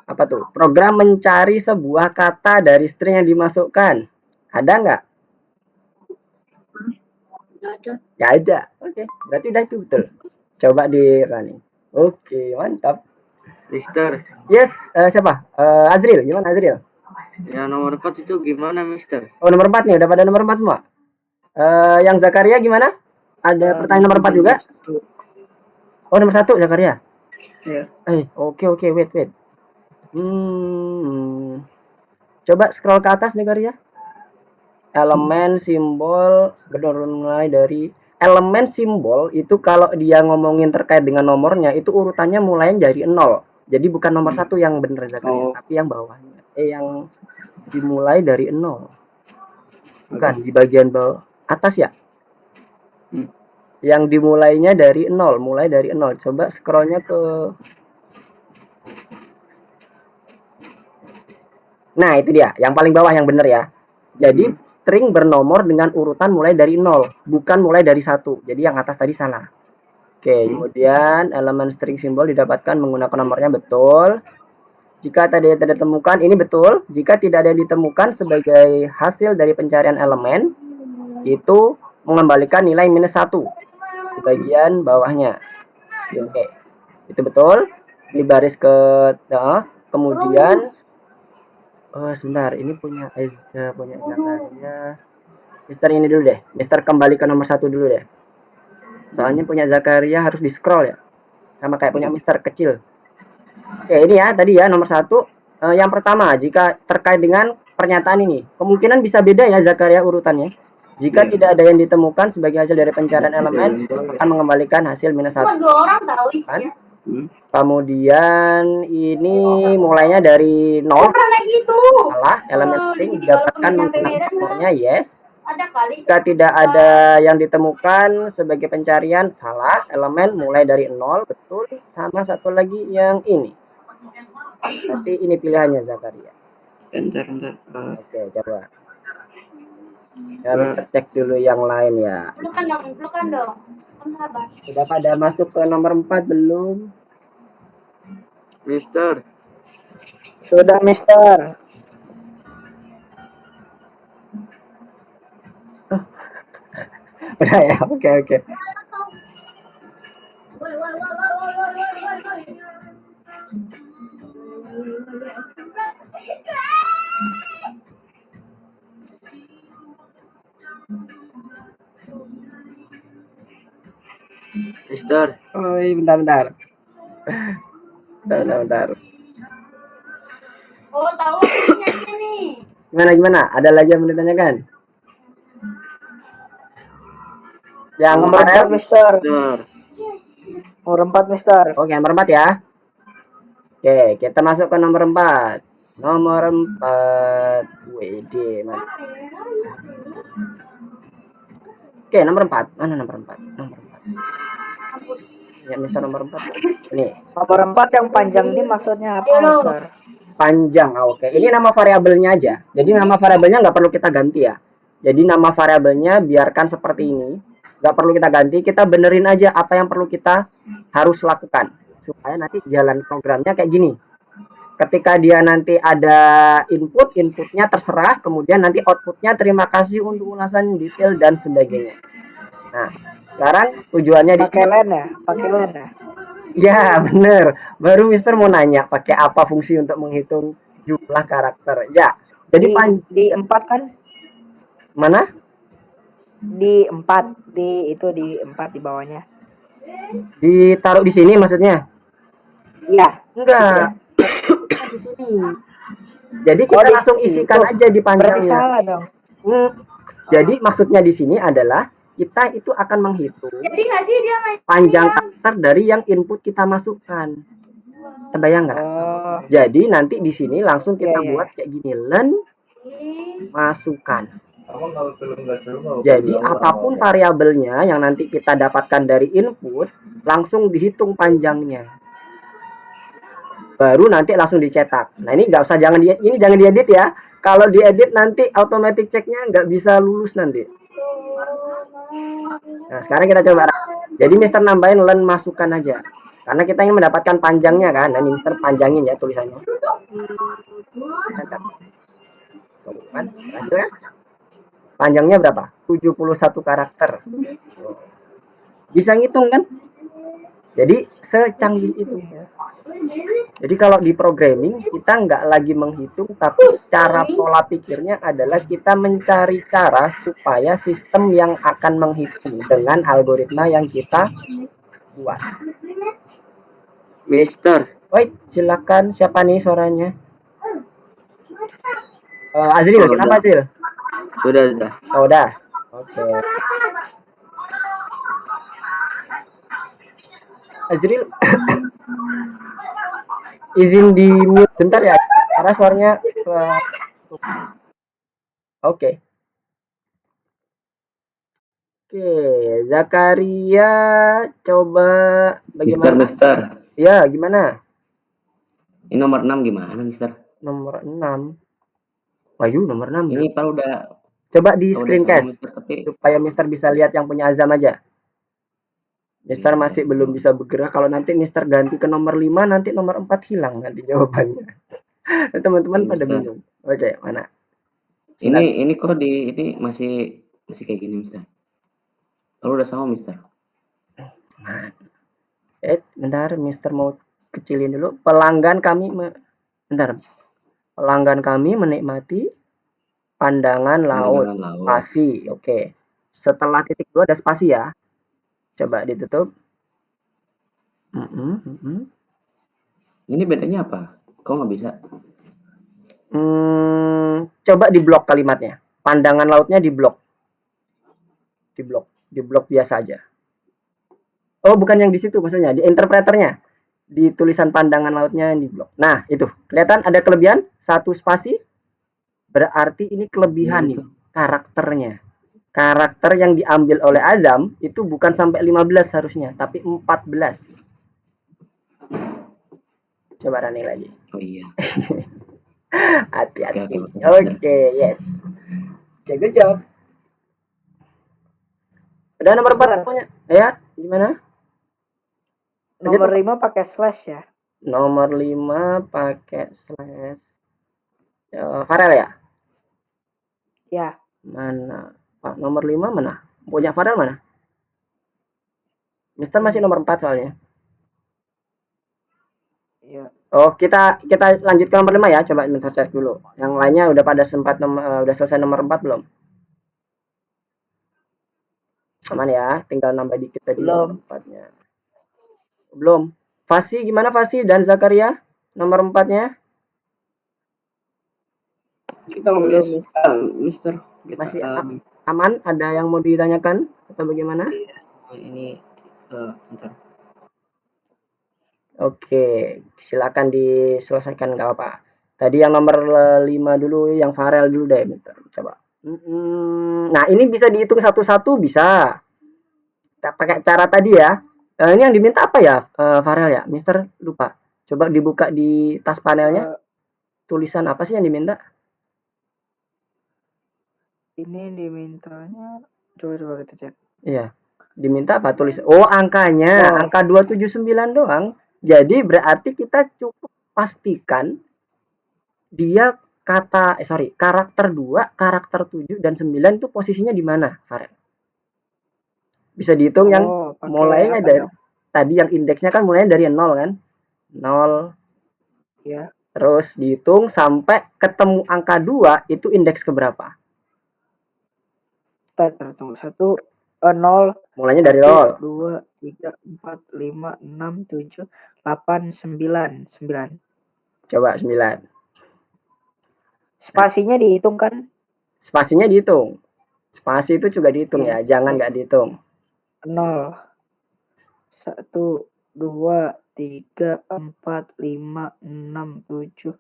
apa tuh? Program mencari sebuah kata dari string yang dimasukkan. Ada nggak? Nggak ada. Oke. Berarti udah itu betul. Coba di running. Oke, mantap. Mister. Yes, siapa? Azril. Gimana Azril? Ya nomor 4 itu gimana, Mister? Oh, nomor 4 nih. Udah pada nomor 4 semua. Yang Zakaria gimana? Ada pertanyaan nomor 4 juga? Oh, nomor 1 Zakaria. Iya. Oke. Wait. Coba scroll ke atas Zakaria. Elemen simbol mulai dari elemen simbol itu kalau dia ngomongin terkait dengan nomornya itu urutannya mulai dari 0. Jadi bukan nomor 1 yang benar Zakaria, tapi yang bawahnya. Yang dimulai dari 0. Bukan di bagian bawah atas ya. Yang dimulainya dari 0, mulai dari 0. Coba scrollnya ke. Nah, itu dia, yang paling bawah yang benar ya. Jadi string bernomor dengan urutan mulai dari 0, bukan mulai dari 1. Jadi yang atas tadi salah. Oke, kemudian elemen string simbol didapatkan menggunakan nomornya betul. Jika tadi tidak ditemukan, ini betul. Jika tidak ada yang ditemukan sebagai hasil dari pencarian elemen, itu mengembalikan nilai -1 di bagian bawahnya. Oke, itu betul. Di baris kemudian sebentar, ini punya Zakaria. Mister ini dulu deh. Mister kembali ke nomor 1 dulu deh. Soalnya punya Zakaria harus di scroll ya. Sama kayak punya Mister kecil. Oke, ini ya tadi ya nomor 1 Yang pertama, jika terkait dengan pernyataan ini, kemungkinan bisa beda ya Zakaria urutannya. Jika tidak ada yang ditemukan sebagai hasil dari pencarian elemen, akan mengembalikan hasil -1. Kan? Kemudian ini mulainya dari 0. Salah, elemen penting didapatkan menggunakan nomornya yes. Jika tidak ada yang ditemukan sebagai pencarian, salah, elemen mulai dari 0, betul. Sama satu lagi yang ini. Nanti ini pilihannya Zakaria. Bentar. Oke, coba. Ya, kita cek dulu yang lain ya. Pelukan dong. Sudah pada masuk ke nomor 4 belum? Mister. Sudah, Mister. Udah ya, oke. Mister. Oh, bentar. Bentar. Oh, tahu nih. Gimana? Ada lagi yang mau ditanyakan? Yang Nomor 4, Mister. Nomor 4, Mister. Oke, nomor 4 ya. Oke, kita masuk ke nomor 4. Nomor 4. WD, mana? Oke, nomor 4. Mana nomor 4? Nomor 4. Ya, Mister nomor 4. Nih. Nomor 4 yang panjang ini maksudnya apa, Mister? Panjang. Oke. Ini nama variabelnya aja. Jadi nama variabelnya nggak perlu kita ganti ya. Jadi nama variabelnya biarkan seperti ini. Nggak perlu kita ganti. Kita benerin aja apa yang perlu kita harus lakukan. Supaya nanti jalan programnya kayak gini. Ketika dia nanti ada inputnya terserah. Kemudian nanti outputnya terima kasih untuk ulasan detail dan sebagainya. Nah, sekarang tujuannya pakai len ya? Ya, bener. Baru Mister mau nanya pakai apa fungsi untuk menghitung jumlah karakter. Ya. Jadi di 4 kan? Mana? Di 4, di 4 di bawahnya. Ditaruh di sini maksudnya? Iya. Enggak. Di sini. Jadi kita langsung isikan aja di panjangnya. Salah dong. Jadi maksudnya di sini adalah kita itu akan menghitung panjang karakter dari yang input kita masukkan. Terbayang nggak? Jadi nanti di sini langsung kita buat kayak gini, len masukkan. Jadi apapun variabelnya yang nanti kita dapatkan dari input langsung dihitung panjangnya. Baru nanti langsung dicetak. Nah ini nggak usah, jangan diedit ya. Kalau diedit nanti automatic checknya nggak bisa lulus nanti. Nah sekarang kita coba. Jadi Mister nambahin len masukkan aja. Karena kita ingin mendapatkan panjangnya kan. Nah ini Mister panjangin ya tulisannya. Panjangnya berapa? 71 karakter. Bisa ngitung kan? Jadi secanggih itu. Jadi kalau di programming kita nggak lagi menghitung, tapi cara pola pikirnya adalah kita mencari cara supaya sistem yang akan menghitung dengan algoritma yang kita buat. Mister. Woi, silakan. Siapa nih suaranya? Azril, kenapa Azril? Udah. Oh, udah. Oke. Azril, izin di mute bentar ya, karena suaranya Oke, Zakaria, coba bagaimana? Mister. Ya, gimana? Ini nomor 6 gimana, Mister? Nomor 6. Wayu, nomor 6. Ini Pak udah. Coba di screencast supaya Mister bisa lihat yang punya Azam aja. Mister masih belum bisa bergerak. Kalau nanti Mister ganti ke nomor 5, nanti nomor 4 hilang nanti jawabannya. Teman-teman pada bingung. Oke, mana? Ini kok ini masih kayak gini, Mister. Kalau udah sama, Mister. Bentar, Mister mau kecilin dulu. Pelanggan kami menikmati pandangan laut. Spasi. Oke. Setelah titik 2 ada spasi ya. Coba ditutup. Ini bedanya apa? Kok nggak bisa? Coba diblok kalimatnya. Pandangan lautnya diblok. Diblok biasa aja. Oh, bukan yang di situ maksudnya, di interpreternya. Di tulisan pandangan lautnya diblok. Nah, itu. Kelihatan ada kelebihan? 1 spasi. Berarti ini kelebihan nih, karakternya. Karakter yang diambil oleh Azam itu bukan sampai 15 harusnya, tapi 14. Coba running lagi. Oh iya. Hati-hati. Oke, yes. Oke, good job. Udah nomor 4 semuanya. Ya, gimana? Nomor 5 pakai slash ya. Nomor 5 pakai slash. Farel ya? Ya. Mana? Pak, nomor 5 mana? Punya Farel mana? Mister masih nomor 4 soalnya. Iya. Oh, kita lanjut ke nomor 5 ya. Coba Mister cek dulu. Yang lainnya udah pada udah selesai nomor 4 belum? Aman ya, tinggal nambah dikit tadi nomor 4-nya. Belum. Fasi gimana Fasi dan Zakaria? Nomor 4-nya? Kita belum, Mister. Masih aman? Ada yang mau ditanyakan atau bagaimana? Ini bentar. Oke, silakan diselesaikan, nggak apa-apa. Tadi yang nomor 5 dulu, yang Farel dulu deh, bentar. Coba. Nah, ini bisa dihitung satu-satu, bisa. Kita pakai cara tadi ya. Ini yang diminta apa ya, Farel ya? Mister lupa. Coba dibuka di tas panelnya. Tulisan apa sih yang diminta? Ini dimintanya, coba kita cek. Iya. Diminta apa tulis? Oh, angkanya. Angka 279 doang. Jadi berarti kita cukup pastikan dia karakter 2, karakter 7 dan 9 itu posisinya di mana, Farel? Bisa dihitung yang mulainya dari tadi yang indeksnya kan mulainya dari 0 kan? 0. Ya. Terus dihitung sampai ketemu angka 2 itu indeks keberapa? Tunggu 0. Mulainya dari 0. 2, 3, 4, 5, 6, 7, 8, 9. Coba 9. Spasinya dihitung kan? Spasinya dihitung. Spasi itu juga dihitung ya, jangan nggak dihitung. 0, 1, 2, 3, 4, 5, 6, 7,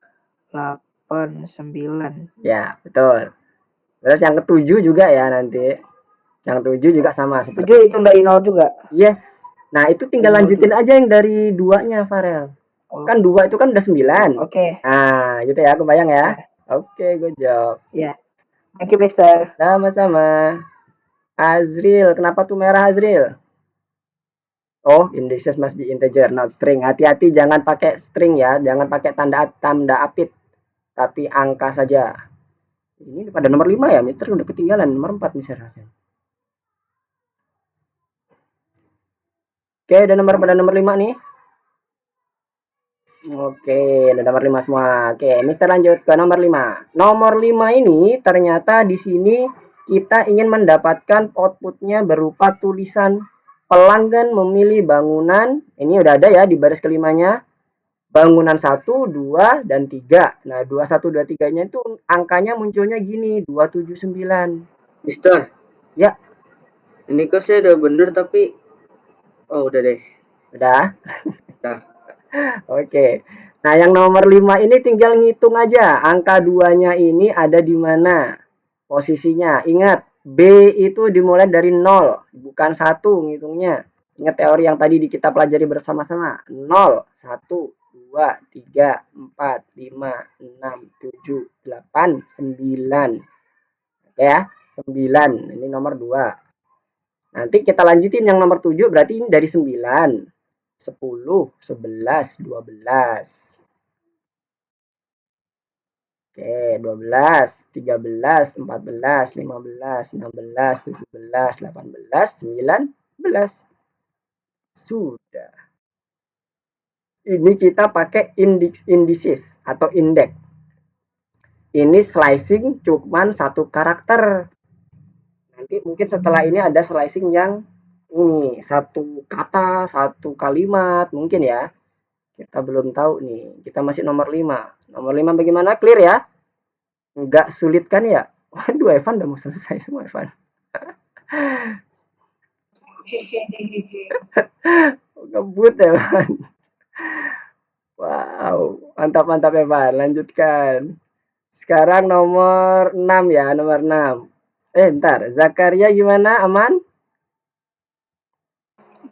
8, 9. Ya, betul. Terus yang ke-7 juga ya nanti. Yang 7 juga sama seperti 7 hitung dari 0 juga. Yes. Nah, itu tinggal lanjutin aja yang dari 2-nya, Farel. Kan 2 itu kan udah 9. Oke. Nah, gitu ya, kebayang ya. Oke, good job. Ya. Thank you, Mister. Sama-sama. Azril, kenapa tuh merah Azril? Oh, indices must be integer, not string. Hati-hati jangan pakai string ya, jangan pakai tanda apit, tapi angka saja. Ini pada nomor 5 ya, Mister udah ketinggalan nomor 4 Mister Hasan. Oke, udah pada nomor 5 nih. Oke, udah nomor 5 semua. Oke, Mister lanjut ke nomor 5. Nomor 5 ini ternyata di sini kita ingin mendapatkan outputnya berupa tulisan pelanggan memilih bangunan. Ini udah ada ya di baris kelimanya. Bangunan 1, 2, dan 3. Nah, 2, 1, 2, 3-nya itu angkanya munculnya gini, 279. Mister. Ya. Ini kok saya udah bener tapi udah deh. Udah? Udah. Oke. Nah, yang nomor 5 ini tinggal ngitung aja. Angka 2-nya ini ada di mana posisinya. Ingat, B itu dimulai dari 0, bukan 1 ngitungnya. Ingat teori yang tadi kita pelajari bersama-sama. 0, 1, 2, 3, 4, 5, 6, 7, 8, 9. Oke ya, 9. Ini nomor 2. Nanti kita lanjutin yang nomor 7, berarti ini dari 9. 10, 11, 12. Oke, 12, 13, 14, 15, 16, 17, 18, 19. Sudah. Ini kita pakai indices atau indeks. Ini slicing cuman 1 karakter. Nanti mungkin setelah ini ada slicing yang ini 1 kata, 1 kalimat mungkin ya. Kita belum tahu nih. Kita masih nomor 5. Nomor 5 bagaimana? Clear ya? Nggak sulit kan ya? Waduh, Evan udah mau selesai semua, Evan. Ngebut Evan. Wow, mantap Evan. Lanjutkan. Sekarang nomor 6 ya, nomor 6. Bentar, Zakaria gimana? Aman?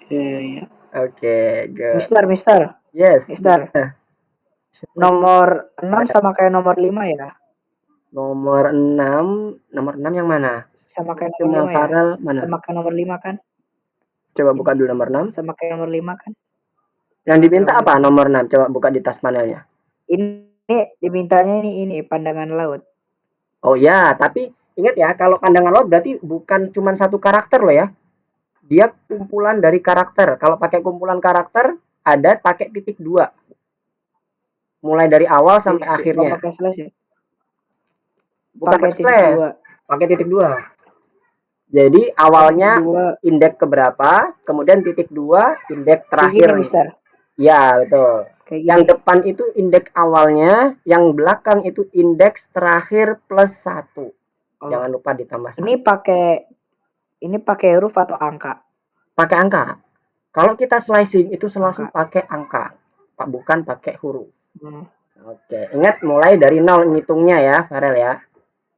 Iya. Oke, good. Mister. Yes. Mister. Nomor 6 sama kayak nomor 5 ya? Nomor 6 yang mana? Sama kayak Cuma nomor 5 Farel ya? mana? Sama kayak nomor 5 kan? Coba buka dulu nomor 6. Sama kayak nomor 5 kan? Yang diminta apa nomor 6? Coba buka di tas panelnya. Ini dimintanya ini pandangan laut. Oh ya, tapi ingat ya, kalau pandangan laut berarti bukan cuma satu karakter loh ya. Dia kumpulan dari karakter. Kalau pakai kumpulan karakter, ada pakai titik 2. Mulai dari awal sampai akhirnya. Pakai slash ya? Bukan pakai slash. Pakai titik 2. Jadi awalnya indeks keberapa, kemudian titik 2 indeks terakhir. Gini, Mister. Ya, betul. Yang depan itu indeks awalnya, yang belakang itu indeks terakhir plus 1. Jangan lupa ditambah 1. Ini pakai huruf atau angka? Pakai angka. Kalau kita slicing itu selalu pakai angka, bukan pakai huruf. Oke, ingat mulai dari 0 ngitungnya ya, Farel ya.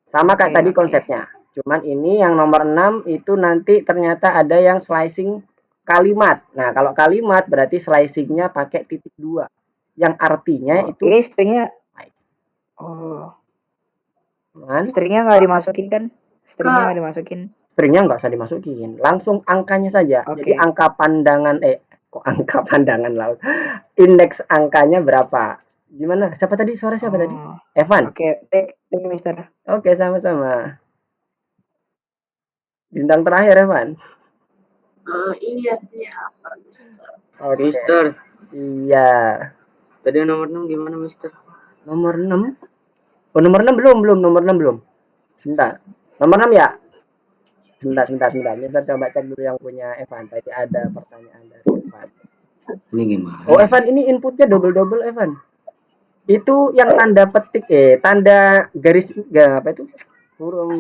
Sama kayak tadi konsepnya. Cuman ini yang nomor 6 itu nanti ternyata ada yang slicing kalimat. Nah, kalau kalimat berarti slicingnya pakai titik 2. Yang artinya itu ini stringnya. Oh. Stringnya nggak dimasukin kan? Stringnya nggak dimasukin. Stringnya nggak usah dimasukin. Langsung angkanya saja. Jadi angka pandangan angka pandangan laut. Indeks angkanya berapa? Gimana? Siapa tadi? Suara siapa tadi? Evan. Oke, thank you, Mister. Oke, sama-sama. Bintang terakhir, Evan. Ini artinya apa, Mister? Mister. Iya. Tadi nomor 6 gimana, Mister? Nomor 6? Oh, nomor 6 belum. Nomor 6 belum. Sebentar. Nomor 6 ya? Sebentar. Mister coba cek dulu yang punya Evan. Tadi ada pertanyaan dari Evan. Ini gimana? Oh, Evan, ini inputnya double, Evan. Itu yang tanda petik, tanda garis, apa itu? Kurang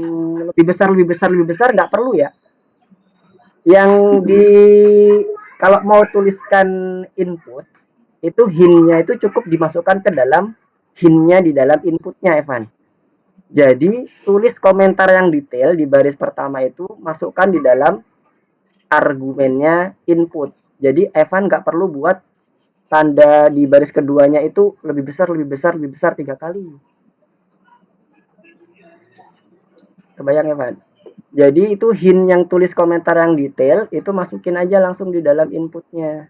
lebih besar nggak perlu ya. Yang kalau mau tuliskan input, itu hint-nya itu cukup dimasukkan ke dalam hint-nya di dalam inputnya, Evan. Jadi, tulis komentar yang detail di baris pertama itu masukkan di dalam argumennya input. Jadi, Evan nggak perlu buat tanda di baris keduanya itu lebih besar 3 kali. Kebayang, Evan? Jadi, itu hint yang tulis komentar yang detail, itu masukin aja langsung di dalam inputnya.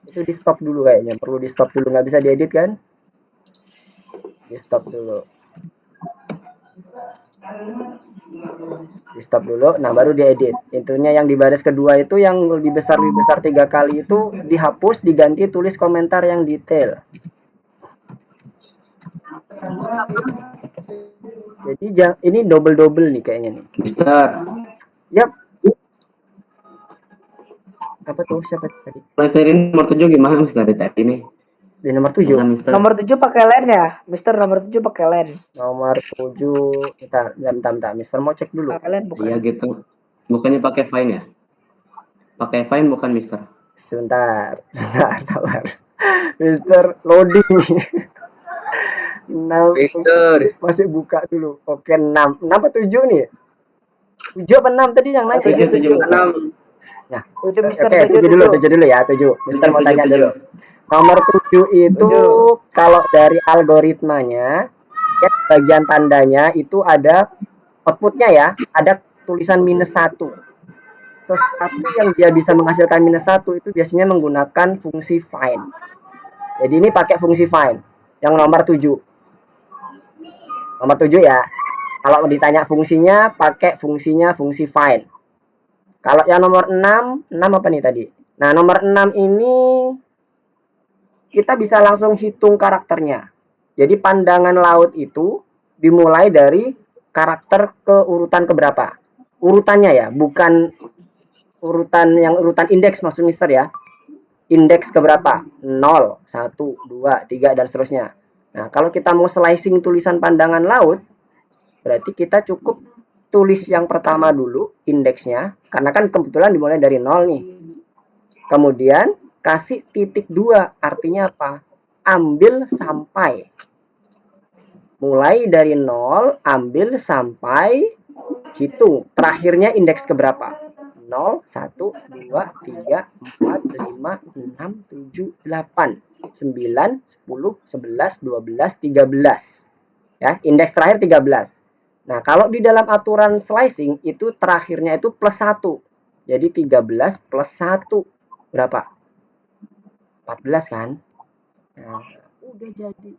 Itu di stop dulu kayaknya, perlu di stop dulu, nggak bisa diedit kan? Di stop dulu. Di stop dulu, nah baru diedit. Intinya yang di baris kedua itu yang lebih besar 3 kali itu dihapus, diganti tulis komentar yang detail. Jadi ini double nih kayaknya nih. Mister. Yap. Apa tuh? Siapa tadi? Mister ini nomor 7 gimana Mister tadi nih? Di nomor 7. Nomor 7 pakai len ya? Mister nomor 7 pakai len. Nomor 7. Bentar. Mister mau cek dulu. Pakai len bukan? Iya gitu. Bukannya pakai fine ya? Pakai fine bukan Mister? Sebentar, sabar. Mister loading nih. 6. Mister. Masih buka dulu. Oke, 6. Kenapa 7 nih? 7 apa 6 tadi yang nanya? 7 6. Nah, 7 Mister. Oke, 7 dulu ya, 7. Mister mau tanya dulu. Nomor 7 itu kalau dari algoritmanya, ya, bagian tandanya itu ada outputnya ya, ada tulisan -1. Sesuatu yang dia bisa menghasilkan -1 itu biasanya menggunakan fungsi find. Jadi ini pakai fungsi find yang nomor 7. Nomor 7 ya. Kalau ditanya fungsinya, pakai fungsinya fungsi find. Kalau yang nomor 6 apa nih tadi? Nah, nomor 6 ini kita bisa langsung hitung karakternya. Jadi pandangan laut itu dimulai dari karakter ke urutan keberapa. Urutannya ya, bukan urutan indeks maksud Mister ya. Indeks keberapa? 0, 1, 2, 3 dan seterusnya. Nah, kalau kita mau slicing tulisan pandangan laut, berarti kita cukup tulis yang pertama dulu indeksnya, karena kan kebetulan dimulai dari 0 nih. Kemudian kasih titik 2, artinya apa? Ambil sampai. Mulai dari 0, ambil sampai, hitung. Terakhirnya indeks keberapa? 0, 1, 2, 3, 4, 5, 6, 7, 8, 9, 10, 11, 12, 13. Ya, indeks terakhir 13. Nah, kalau di dalam aturan slicing itu terakhirnya itu plus 1. Jadi 13 plus 1 berapa? 14 kan? Nah, udah jadi.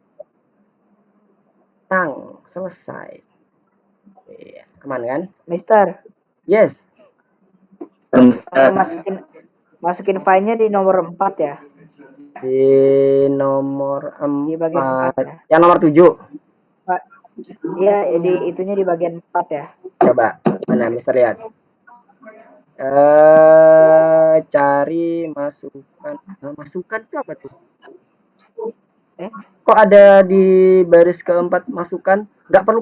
Selesai. Iya, aman kan? Mister. Yes. Masukin file-nya di nomor 4 ya. Di nomor 4. Di bagian 4 ya. Yang nomor 7. Iya, itunya di bagian 4 ya. Coba, mana Mister lihat. Cari masukan. Masukan itu apa tuh? Kok ada di baris keempat masukan? Nggak perlu,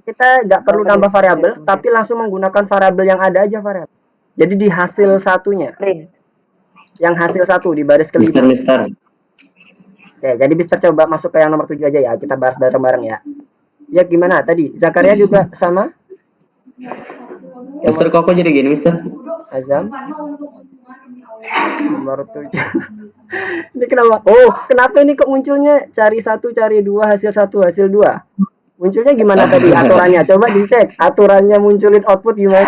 kita nggak perlu nambah variabel, tapi langsung menggunakan variabel yang ada aja variabel. Jadi di hasil satunya. Yang hasil 1 di baris kelima. Mister. Oke, jadi Mister coba masuk ke yang nomor 7 aja ya. Kita bahas bareng-bareng ya. Ya gimana tadi? Zakaria juga sama? Mister kok jadi gini, Mister? Azam. Nomor 7. Ini kenapa? Oh, kenapa ini kok munculnya cari 1, cari 2, hasil 1, hasil 2? Munculnya gimana tadi aturannya? Coba dicek. Aturannya munculin output gimana?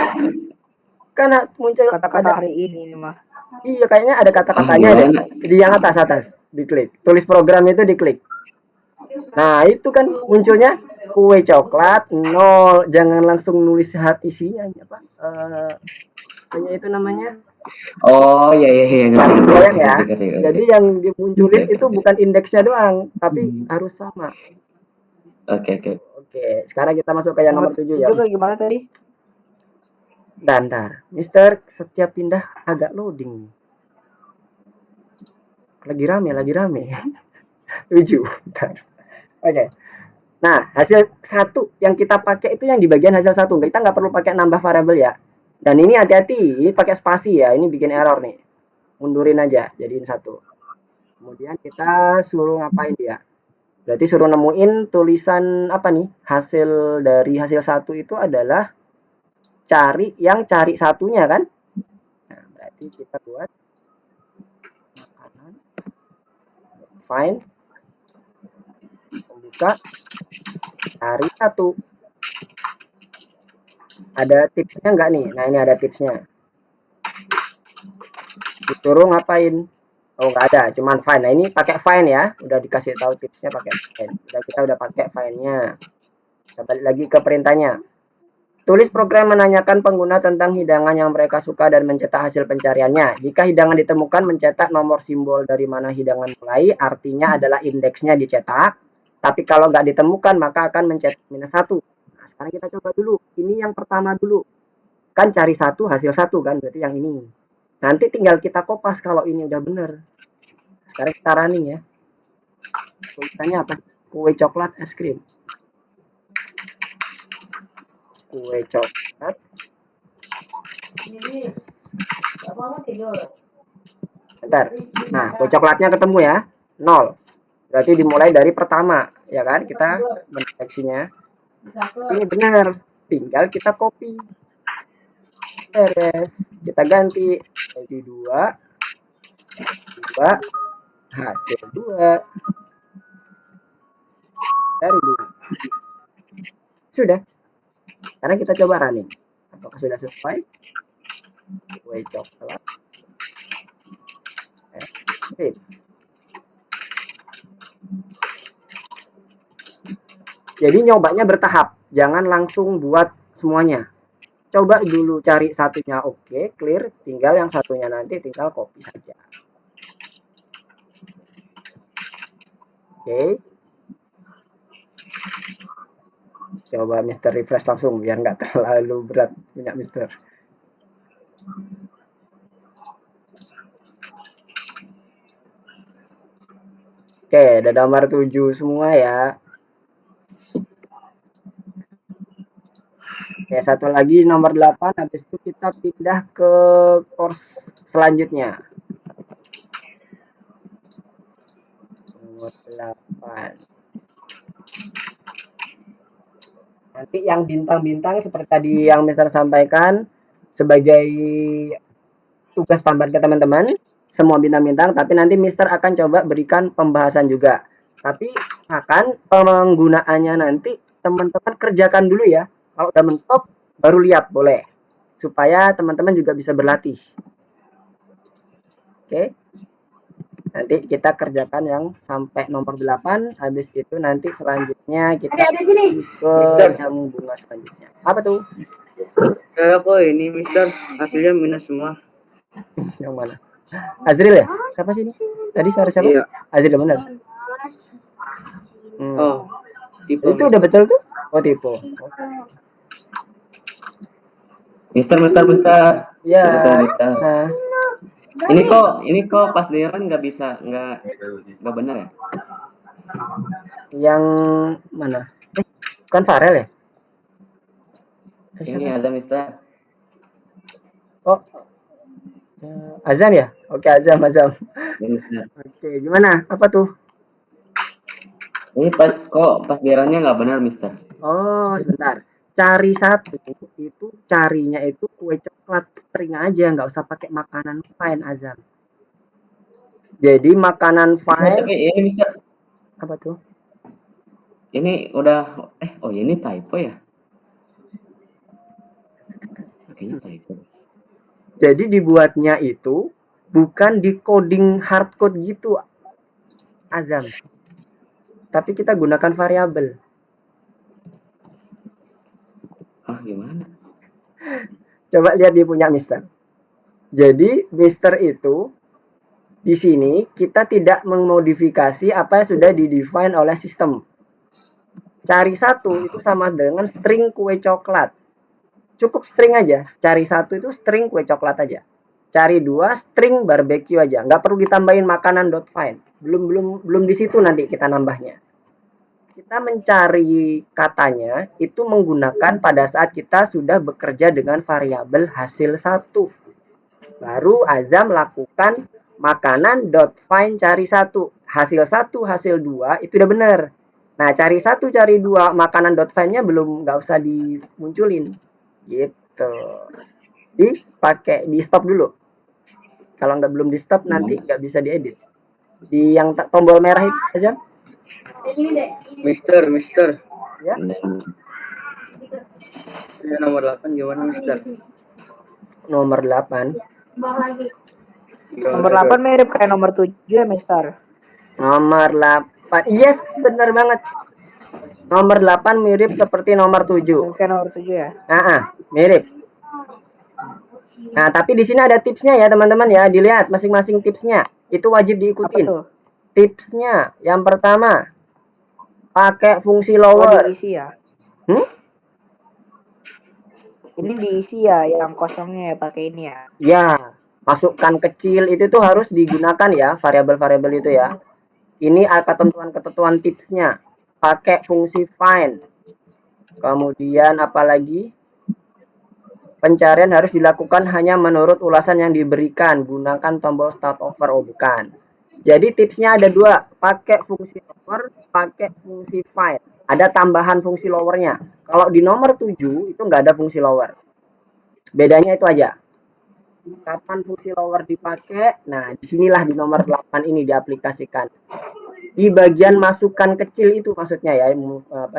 Karena muncul kata-kata hari ini mah. Iya, kayaknya ada kata-katanya di yang atas, diklik. Tulis program itu diklik. Nah, itu kan munculnya kue coklat 0. Jangan langsung nulis isinya apa? Itu namanya. Oh, iya. Ya. Jadi yang dimunculin itu bukan indeksnya doang, tapi harus sama. Oke. Sekarang kita masuk ke yang nomor 7 ya. Juga gimana tadi? Bentar, Mister, setiap pindah agak loading. Lagi rame. 7. Oke. Nah, hasil 1 yang kita pakai itu yang di bagian hasil 1. Kita nggak perlu pakai nambah variabel ya. Dan ini hati-hati, pakai spasi ya. Ini bikin error nih. Mundurin aja, jadiin 1. Kemudian kita suruh ngapain dia? Berarti suruh nemuin tulisan apa nih? Hasil dari hasil 1 itu adalah cari satunya kan? Nah, berarti kita buat find, membuka, cari 1. Ada tipsnya nggak nih? Nah, ini ada tipsnya. Disuruh ngapain? Oh, nggak ada, cuman find. Nah, ini pakai find ya. Udah dikasih tahu tipsnya pakai find. Kita udah pakai find-nya. Kita balik lagi ke perintahnya. Tulis program menanyakan pengguna tentang hidangan yang mereka suka dan mencetak hasil pencariannya. Jika hidangan ditemukan, mencetak nomor simbol dari mana hidangan mulai, artinya adalah indeksnya dicetak. Tapi kalau nggak ditemukan, maka akan mencetak -1. Nah, sekarang kita coba dulu. Ini yang pertama dulu. Kan cari 1, hasil 1 kan, berarti yang ini. Nanti tinggal kita kopas kalau ini udah bener. Sekarang kita running ya. Tulisannya apa? Kue coklat es krim. Kue coklat. Bentar. Nah, kue coklatnya ketemu ya. 0. Berarti dimulai dari pertama, ya kan? Kita mendeteksinya. Ini benar. Tinggal kita copy. Beres. Kita ganti jadi 2. Hasil 2. Dari 2. Sudah. Sekarang kita coba running. Apakah sudah sesuai? Kue coklat. Jadi nyobanya bertahap. Jangan langsung buat semuanya. Coba dulu cari satunya oke, clear. Tinggal yang satunya nanti tinggal copy saja. Oke. Coba Mister refresh langsung biar nggak terlalu berat punya Mister. Oke, ada nomor 7 semua ya. Oke, satu lagi nomor 8, habis itu kita pindah ke course selanjutnya. Nomor 8. Nanti yang bintang-bintang seperti tadi yang Mister sampaikan sebagai tugas tambahan ke teman-teman, semua bintang-bintang, tapi nanti Mister akan coba berikan pembahasan juga. Tapi akan penggunaannya nanti teman-teman kerjakan dulu ya. Kalau udah mentok baru lihat boleh. Supaya teman-teman juga bisa berlatih. Oke. Nanti kita kerjakan yang sampai nomor 8, habis itu nanti selanjutnya kita ke jamu bunga selanjutnya. Apa tuh? Saya kok ini Mister hasilnya minus semua. Yang mana? Azril ya? Siapa sih ini? Tadi suara siapa? Iya. Azril benar. Oh, tipe itu udah betul tuh? Oh, tipe. Mister. Ya. Mister. Nah. Ini kok pas Deran nggak bisa, nggak benar ya? Yang mana? Kan Farel ya? Ini Azam Mister. Oh, Azam ya? Oke, Azam. Ya, Mister. Oke, gimana? Apa tuh? Ini pas Derannya nggak benar, Mister. Oh, sebentar. Cari satu itu carinya itu kue coklat string aja, nggak usah pakai makanan fine, Azam. Jadi makanan fine. Tapi ini Mister. Apa tuh? Ini udah ini typo ya? Kayaknya typo. Jadi dibuatnya itu bukan di coding hardcode gitu, Azam. Tapi kita gunakan variabel. Gimana? Coba lihat dia punya Mister. Jadi Mister itu di sini kita tidak memodifikasi apa yang sudah di-define oleh sistem. Cari satu itu sama dengan string kue coklat. Cukup string aja. Cari satu itu string kue coklat aja. Cari dua string barbecue aja. Nggak perlu ditambahin makanan.find. Belum di situ nanti kita nambahnya. Kita mencari katanya itu menggunakan pada saat kita sudah bekerja dengan variabel hasil satu. Baru Azam lakukan makanan.find cari satu. Hasil satu, hasil dua itu udah benar. Nah, cari satu, cari dua, makanan.find-nya nggak usah dimunculin. Gitu. Di stop dulu. Kalau belum di stop nanti nggak bisa diedit. Di yang tombol merah itu aja. Mister. Ya. Ya, nomor 8 gimana Mister? Nomor 8. Nomor 8 mirip kayak nomor 7 ya, Mister. Nomor 8. Yes, benar banget. Nomor 8 mirip seperti nomor 7. Kayak nomor 7 ya? Mirip. Nah, tapi di sini ada tipsnya ya, teman-teman ya. Dilihat masing-masing tipsnya. Itu wajib diikutin. Tipsnya yang pertama, pakai fungsi lower. Diisi ya? Ini diisi ya, yang kosongnya ya pakai ini ya? Ya, masukkan kecil itu tuh harus digunakan ya, variabel-variabel itu ya. Ini ketentuan-ketentuan tipsnya. Pakai fungsi find. Kemudian apalagi? Pencarian harus dilakukan hanya menurut ulasan yang diberikan. Gunakan tombol start over. Oh, bukan. Jadi tipsnya ada dua. Pakai fungsi lower, pakai fungsi find. Ada tambahan fungsi lowernya. Kalau di nomor 7 itu nggak ada fungsi lower. Bedanya itu aja. Kapan fungsi lower dipakai? Nah, disinilah di nomor 8 ini diaplikasikan. Di bagian masukan kecil itu maksudnya ya,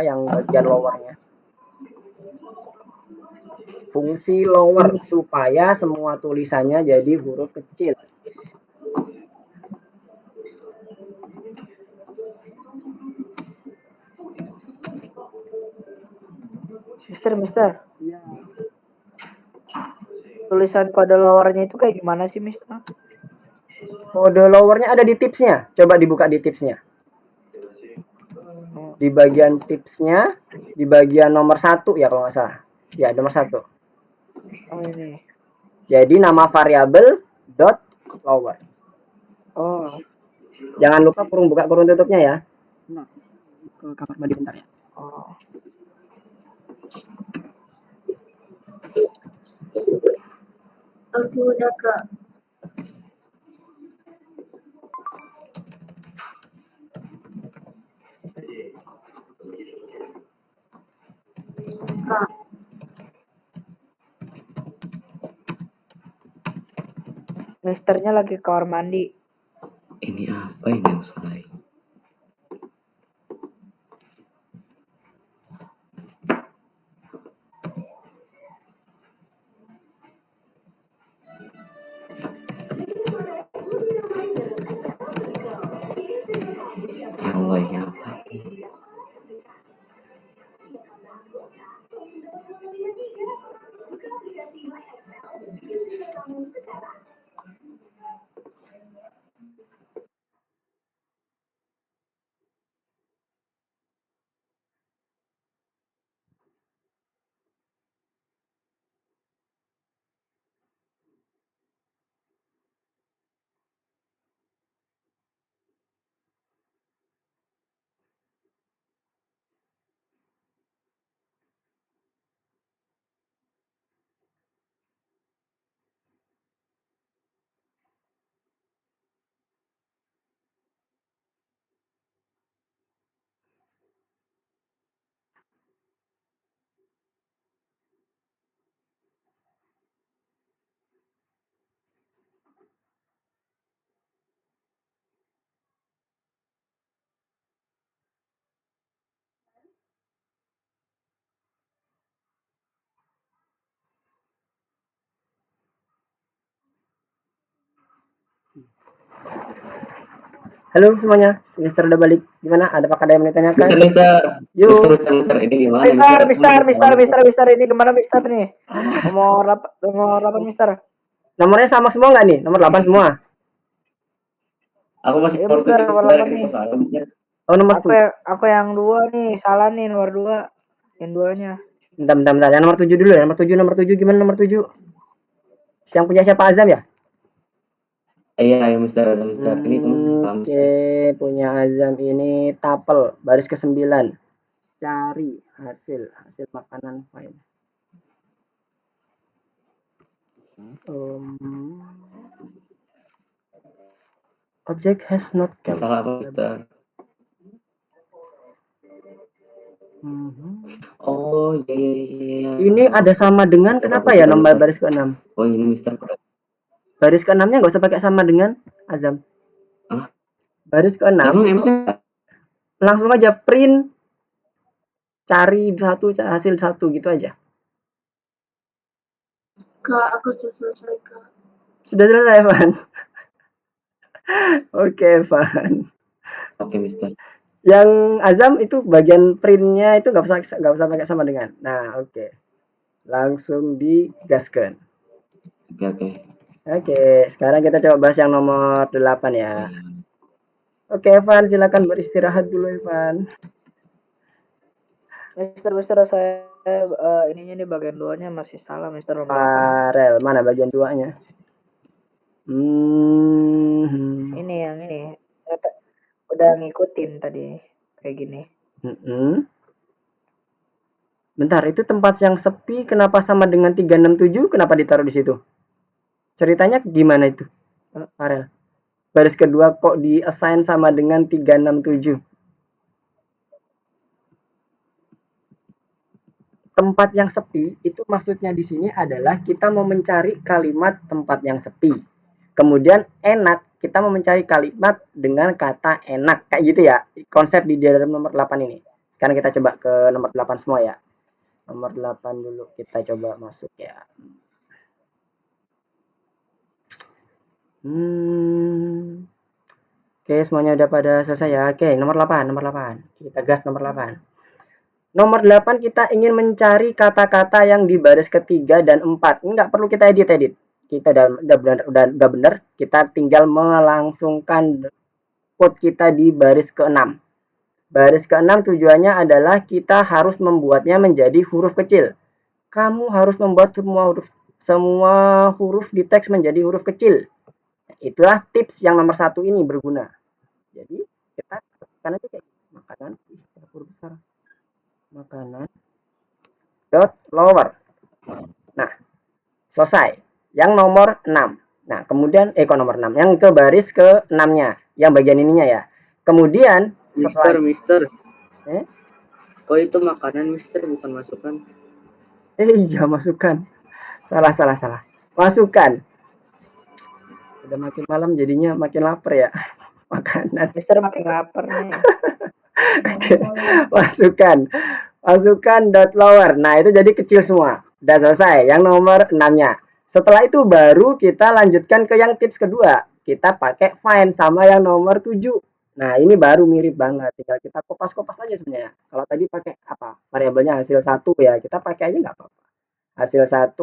yang bagian lowernya. Fungsi lower supaya semua tulisannya jadi huruf kecil. Mister. Ya. Tulisan kode lowernya itu kayak gimana sih, Mister? Kode lowernya ada di tipsnya. Coba dibuka di tipsnya. Di bagian tipsnya, di bagian nomor 1 ya kalau nggak salah. Ya, nomor 1. Oh, ini. Jadi nama variabel dot lower. Oh. Jangan lupa kurung buka kurung tutupnya ya. Nah, ke kamar mandi bentar ya. Oh. Aku udah Kak. Kak. Misternya lagi ke kamar mandi. Ini apa ini yang salah? Ya Allah, ini apa? Halo semuanya, Mister udah balik. Gimana? Apakah ada yang mau ditanyakan? Mister. Yuk. Mister, ini gimana? Mister, ini gimana Mister nih? Nomor 8 Mister. Nomornya sama semua nggak nih? Nomor 8 semua? Aku masih Iya, Mister, nomor 8 nih. Oh, nomor aku yang 2 nih, salah nih nomor 2. Yang 2-nya. Bentar. Yang nomor 7 dulu ya. Nomor 7 gimana nomor 7? Yang punya siapa, Azam ya? Iya, Mister. Ini Oke, punya Azam ini tapel, baris ke-9. Cari hasil makanan file. Object has not come. Masalah apa, Mister? Oh, iya. Ini ada sama dengan Mister, kenapa ya nomor baris ke-6? Oh, ini Mister. Baris ke-6-nya nggak usah pakai sama dengan, Azam. Hah? Baris ke-6. Emang langsung aja print, cari hasil satu gitu aja. Kak, aku selesai Kak. Sudah selesai, Van. Oke, Van. Oke, Mister. Yang Azam itu bagian printnya itu nggak usah pakai sama dengan. Nah, oke. Langsung digaskan. Oke, sekarang kita coba bahas yang nomor 8 ya. Oke, Evan, silakan beristirahat dulu, Evan. Mister, saya ininya nih bagian 2-nya masih salah, Mister. Farel, mana bagian 2-nya? Ini yang ini. Udah ngikutin tadi kayak gini. Bentar, itu tempat yang sepi kenapa sama dengan 367? Kenapa ditaruh di situ? Ceritanya gimana itu, Farel? Baris kedua kok di-assign sama dengan 367? Tempat yang sepi itu maksudnya di sini adalah kita mau mencari kalimat tempat yang sepi. Kemudian enak, kita mau mencari kalimat dengan kata enak. Kayak gitu ya, konsep di dalam nomor 8 ini. Sekarang kita coba ke nomor 8 semua ya. Nomor 8 dulu kita coba masuk ya. Oke, semuanya udah pada selesai ya. Oke, nomor 8. Kita gas nomor 8. Nomor 8 kita ingin mencari kata-kata yang di baris ketiga dan 4. Nggak perlu kita edit. Kita udah benar. Kita tinggal melangsungkan code kita di baris ke-6. Baris ke-6 tujuannya adalah kita harus membuatnya menjadi huruf kecil. Kamu harus membuat semua huruf di teks menjadi huruf kecil. Itulah tips yang nomor 1 ini berguna. makanan itu kayak makanan huruf besar. Makanan dot lower. Nah, selesai. Yang nomor 6. Nah, kemudian kok nomor 6. Yang ke baris ke 6-nya, yang bagian ininya ya. Kemudian Mister. Oh, itu makanan, Mister, bukan masukan. Iya, masukan. Salah. Masukan. Udah makin malam jadinya makin lapar ya. Makanan. Mister makin lapar nih. Masukan dot lower. Nah, itu jadi kecil semua. Udah selesai. Yang nomor 6-nya. Setelah itu baru kita lanjutkan ke yang tips kedua. Kita pakai find sama yang nomor 7. Nah, ini baru mirip banget. Tinggal kita kopas-kopas aja sebenarnya. Kalau tadi pakai apa? Variabelnya hasil 1 ya. Kita pakai aja nggak apa-apa. Hasil 1,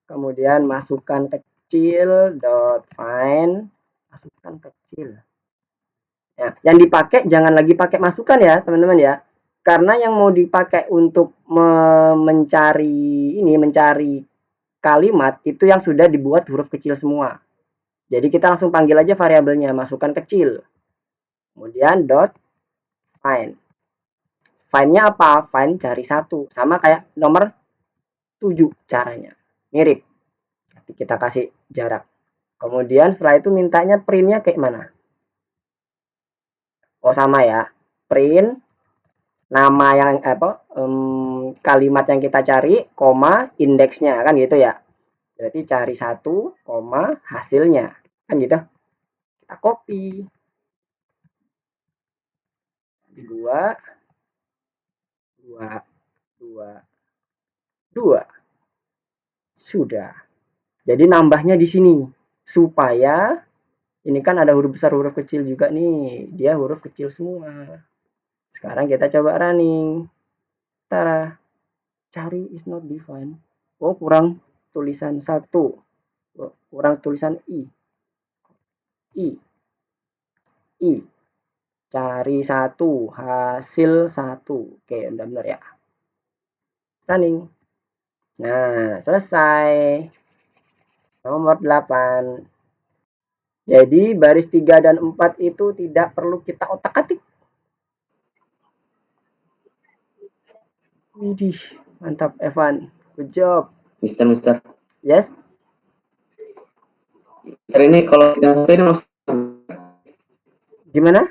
kemudian masukan kecil dot find. Masukan kecil. Ya, yang dipakai jangan lagi pakai masukan ya, teman-teman ya. Karena yang mau dipakai untuk mencari kalimat itu yang sudah dibuat huruf kecil semua. Jadi kita langsung panggil aja variabelnya masukan kecil. Kemudian dot find. Find-nya apa? Find cari 1. Sama kayak nomor 7 caranya. Mirip. Tapi kita kasih jarak. Kemudian setelah itu mintanya print-nya kayak mana? Oh, sama ya. Print nama yang kalimat yang kita cari, koma indeksnya kan gitu ya. Berarti cari 1, koma hasilnya kan gitu. Kita copy. 2 sudah. Jadi nambahnya di sini supaya ini kan ada huruf besar huruf kecil juga nih. Dia huruf kecil semua. Sekarang kita coba running. Tara, cari is not defined. Oh, kurang tulisan 1. Kurang tulisan I. Cari 1, hasil 1. Oke, udah benar ya. Running. Nah, selesai. Nomor 8. Jadi baris 3 dan 4 itu tidak perlu kita otak-atik. Widih, mantap Evan. Good job. Mister. Yes. Mister, ini kalau bintang 1 ini maksudnya gimana?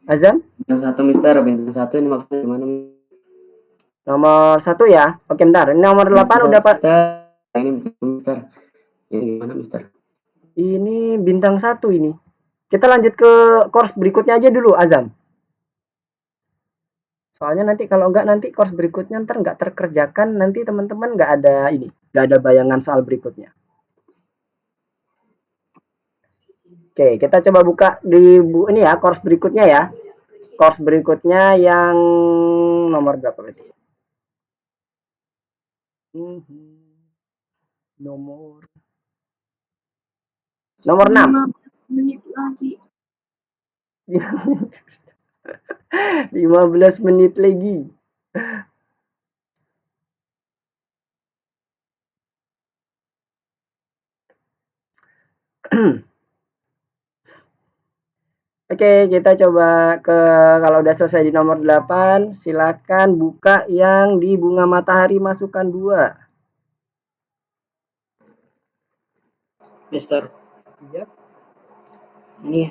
Azam? Bintang 1, Mister. Bintang 1 ini maksudnya gimana? Nomor 1 ya. Oke, bentar. Ini nomor 8 udah Pak. Ini Mister. Ini gimana, Mister? Ini bintang 1 ini. Kita lanjut ke course berikutnya aja dulu, Azam. Soalnya nanti kalau enggak nanti course berikutnya ntar enggak terkerjakan, nanti teman-teman enggak ada bayangan soal berikutnya. Oke, kita coba buka di ini ya, course berikutnya ya. Course berikutnya yang nomor berapa berarti? Nomor 6. 15 menit lagi. 15 menit lagi. Oke, kita coba kalau udah selesai di nomor 8, silakan buka yang di bunga matahari masukan 2. Mister. Yep. Ini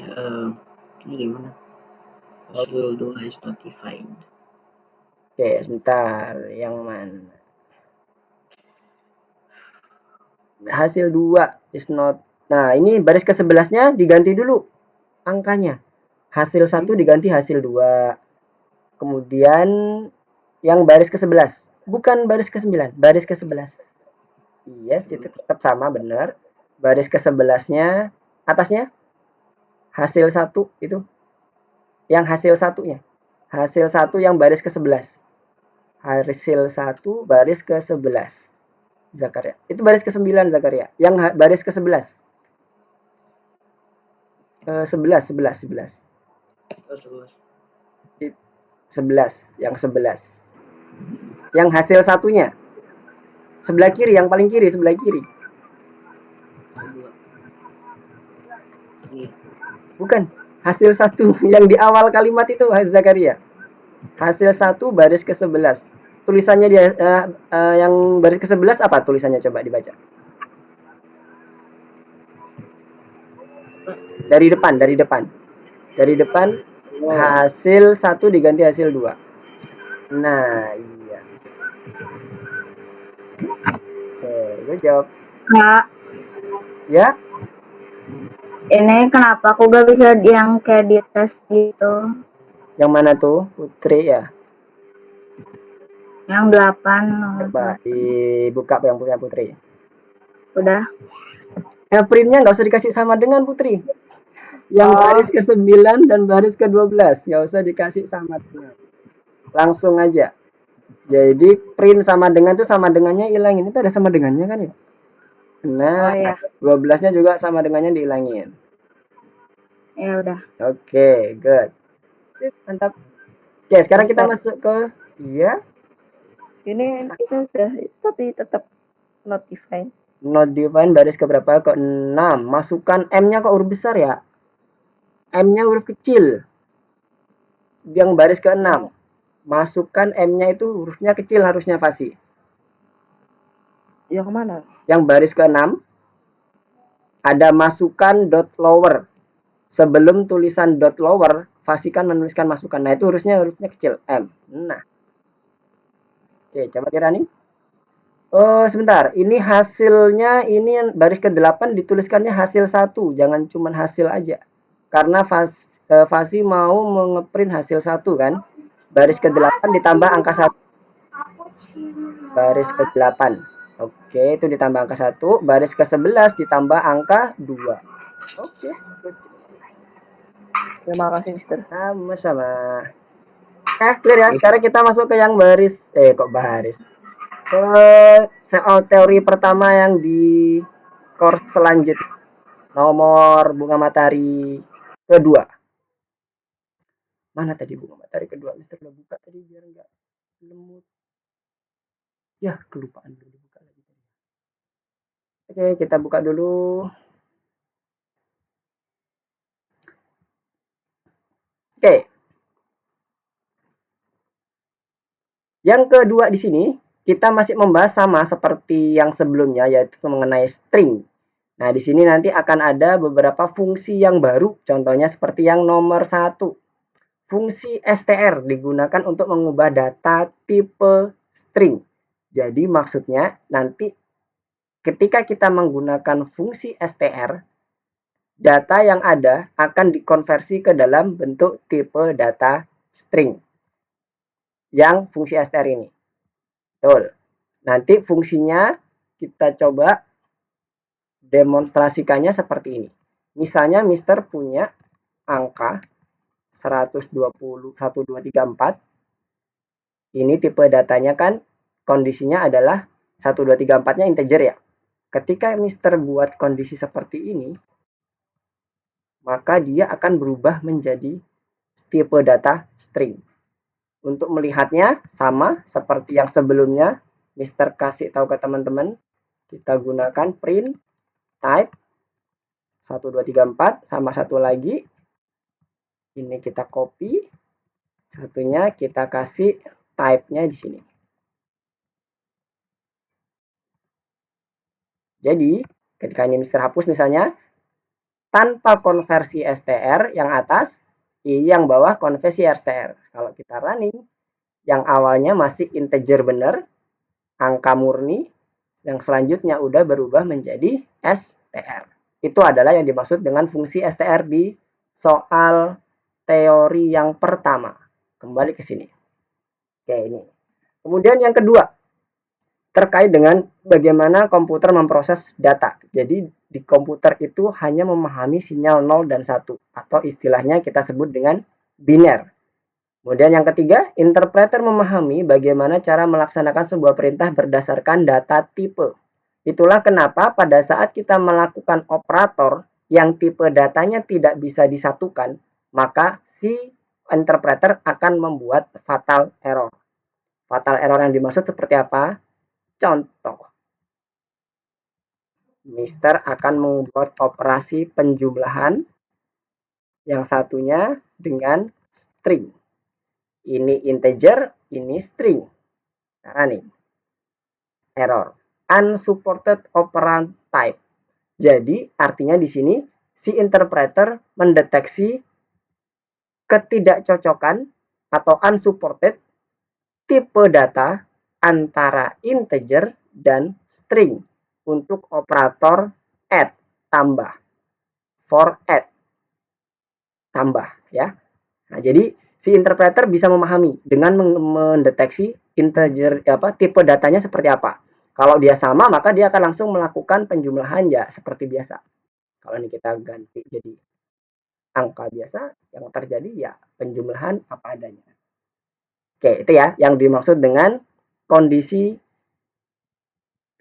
gimana? Hasil 2 is not defined. Oke, sebentar. Yang mana? Hasil 2 is not. Nah, ini baris ke-11-nya diganti dulu angkanya. Hasil 1 diganti hasil 2. Kemudian yang baris ke-11. Bukan baris ke-9, baris ke-11. Yes, itu tetap sama, benar. Baris ke-11-nya, atasnya hasil 1 itu. Yang hasil 1-nya. Hasil 1 yang baris ke-11. Hasil 1 baris ke-11. Zakaria. Itu baris ke-9 Zakaria. Yang baris ke-11. 11. 11, yang 11. Yang hasil 1-nya. Sebelah kiri, yang paling kiri, sebelah kiri. Bukan. Hasil 1 yang di awal kalimat itu, Zakaria. Hasil 1 baris ke-11. Tulisannya dia yang baris ke-11 apa tulisannya, coba dibaca. Dari depan. Dari depan hasil 1 diganti hasil 2. Nah, iya. Oke, gue jawab. Kak, Ya, ini kenapa aku gak bisa yang kayak di tes gitu? yang mana tuh? Putri ya? Yang 8. Coba dibuka yang punya Putri. Udah. Ya, printnya nggak usah dikasih sama dengan Putri. Yang baris ke-9 dan baris ke-12 nggak usah dikasih sama dengan. Langsung aja. Jadi print sama dengan tuh sama dengannya hilangin. Itu ada sama dengannya kan ya? Nah, 12-nya juga sama dengannya dihilangin. Ya udah. Oke, good. Sip, mantap. Oke, sekarang kita masuk ke Ini kita udah, tapi tetap not defined. Not defined baris ke berapa? Ke 6. Masukkan M-nya ke huruf besar ya. M-nya huruf kecil. Yang baris ke 6. Masukkan M-nya itu hurufnya kecil harusnya, Fasi. Yang mana? Yang baris ke 6 ada masukkan dot lower. Sebelum tulisan dot lower, Fasi kan menuliskan masukkan. Nah, itu hurufnya kecil, M. Nah. Oke, coba dirani. Oh, sebentar. Ini hasilnya, ini baris ke-8 dituliskannya hasil 1. Jangan cuma hasil aja. Karena Fasi mau mengeprint hasil 1 kan. Baris ke-8 ditambah angka 1. Baris ke-8. Oke, itu ditambah angka 1. Baris ke-11 ditambah angka 2. Oke. Terima kasih, Mister. Sama-sama. Clear ya. Sekarang kita masuk ke yang baris. Kok baris? Ke soal teori pertama yang di course selanjutnya. Nomor bunga matahari kedua. Mana tadi bunga matahari kedua? Mister udah buka tadi biar enggak lemut. Ya, kelupaan dulu dibuka lagi. Oke, kita buka dulu. Oke. Yang kedua di sini, kita masih membahas sama seperti yang sebelumnya, yaitu mengenai string. Nah, di sini nanti akan ada beberapa fungsi yang baru, contohnya seperti yang nomor 1. Fungsi str digunakan untuk mengubah data tipe string. Jadi maksudnya nanti ketika kita menggunakan fungsi str, data yang ada akan dikonversi ke dalam bentuk tipe data string. Yang fungsi str ini. Betul. Nanti fungsinya kita coba demonstrasikannya seperti ini. Misalnya Mister punya angka 120, 1234. Ini tipe datanya kan kondisinya adalah 1234-nya integer ya. Ketika Mister buat kondisi seperti ini, maka dia akan berubah menjadi tipe data string. Untuk melihatnya sama seperti yang sebelumnya, Mister kasih tahu ke teman-teman, kita gunakan print type 1234 sama satu lagi. Ini kita copy, satunya kita kasih type-nya di sini. Jadi, ketika ini Mister hapus misalnya, tanpa konversi str yang atas, yang bawah konversi str. Kalau kita running, yang awalnya masih integer benar, angka murni, yang selanjutnya udah berubah menjadi str. Itu adalah yang dimaksud dengan fungsi str di soal teori yang pertama. Kembali ke sini. Oke, ini. Kemudian yang kedua, terkait dengan bagaimana komputer memproses data. Jadi di komputer itu hanya memahami sinyal 0 dan 1 atau istilahnya kita sebut dengan biner. Kemudian yang ketiga, interpreter memahami bagaimana cara melaksanakan sebuah perintah berdasarkan data tipe. Itulah kenapa pada saat kita melakukan operator yang tipe datanya tidak bisa disatukan, maka si interpreter akan membuat fatal error. Fatal error yang dimaksud seperti apa? Contoh, Mister akan membuat operasi penjumlahan Yang satunya dengan string. Ini integer, ini string. Nah, nih. Error. Unsupported operand type. Jadi, artinya di sini si interpreter mendeteksi ketidakcocokan atau unsupported tipe data antara integer dan string untuk operator add, tambah. For add, tambah ya. Nah, jadi si interpreter bisa memahami dengan mendeteksi integer tipe datanya seperti apa. Kalau dia sama, maka dia akan langsung melakukan penjumlahan ya seperti biasa. Kalau ini kita ganti jadi angka biasa, yang terjadi ya penjumlahan apa adanya. Oke, itu ya yang dimaksud dengan kondisi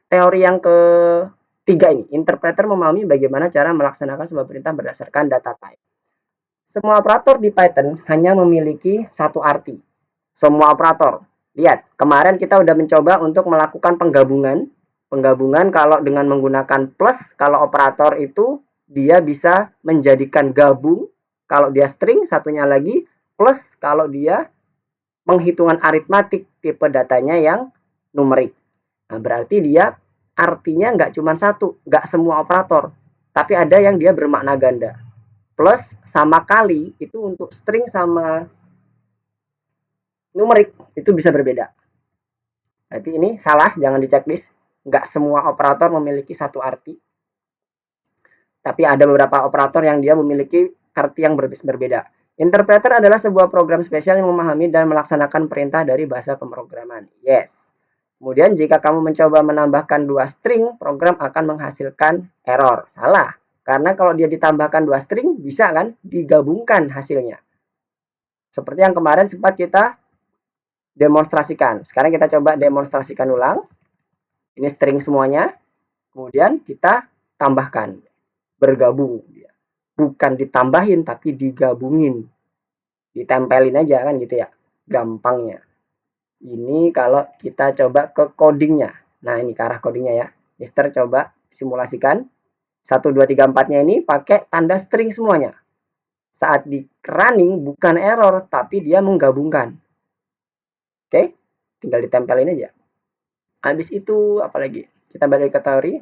teori yang ketiga ini. Interpreter memahami bagaimana cara melaksanakan sebuah perintah berdasarkan data type. Semua operator di Python hanya memiliki satu arti. Semua operator. Lihat, kemarin kita udah mencoba untuk melakukan penggabungan. Penggabungan kalau dengan menggunakan plus, kalau operator itu dia bisa menjadikan gabung. Kalau dia string, satunya lagi plus kalau dia penghitungan aritmatik, tipe datanya yang numerik. Nah, berarti dia artinya nggak cuma satu, nggak semua operator. Tapi ada yang dia bermakna ganda. Plus sama kali itu untuk string sama numerik itu bisa berbeda. Berarti ini salah, jangan di checklist. Nggak semua operator memiliki satu arti. Tapi ada beberapa operator yang dia memiliki arti yang berbeda. Interpreter adalah sebuah program spesial yang memahami dan melaksanakan perintah dari bahasa pemrograman. Yes. Kemudian jika kamu mencoba menambahkan dua string, program akan menghasilkan error. Salah. Karena kalau dia ditambahkan dua string, bisa kan digabungkan hasilnya. Seperti yang kemarin sempat kita demonstrasikan. Sekarang kita coba demonstrasikan ulang. Ini string semuanya. Kemudian kita tambahkan. Bergabung. Bukan ditambahin, tapi digabungin. Ditempelin aja kan gitu ya. Gampangnya. Ini kalau kita coba ke codingnya. Nah, ini ke arah codingnya ya. Mister coba simulasikan. 1, 2, 3, 4-nya ini pakai tanda string semuanya. Saat di running bukan error, tapi dia menggabungkan. Oke, tinggal ditempelin aja. Habis itu apalagi? Kita balik ke teori.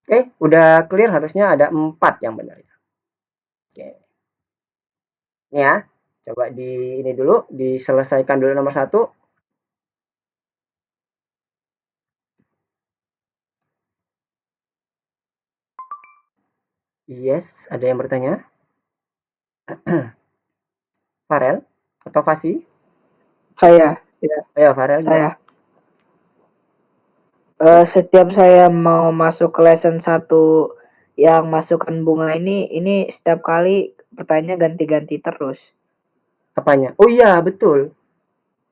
Oke, udah clear, harusnya ada 4 yang benar. Oke. Ini ya, coba ini dulu, diselesaikan dulu nomor 1. Yes, ada yang bertanya? Farel atau Fasi? Saya. Ya. Ayo Farel. Saya. Setiap saya mau masuk ke lesson 1 yang masukkan bunga ini setiap kali pertanyaannya ganti-ganti terus. Apanya? Oh iya, betul.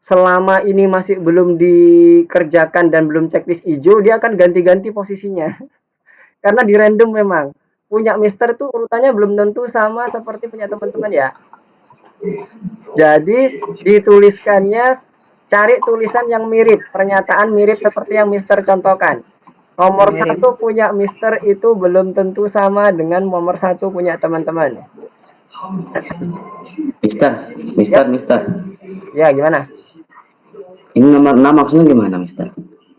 Selama ini masih belum dikerjakan dan belum checklist hijau, dia akan ganti-ganti posisinya. Karena di random memang. Punya Mister tuh urutannya belum tentu sama seperti punya teman-teman ya. Jadi dituliskannya, cari tulisan yang mirip, pernyataan mirip seperti yang Mister contohkan. Nomor 1 punya Mister itu belum tentu sama dengan nomor 1 punya teman-teman. Mister. Ya, gimana? Ini nomor 6 maksudnya gimana, Mister?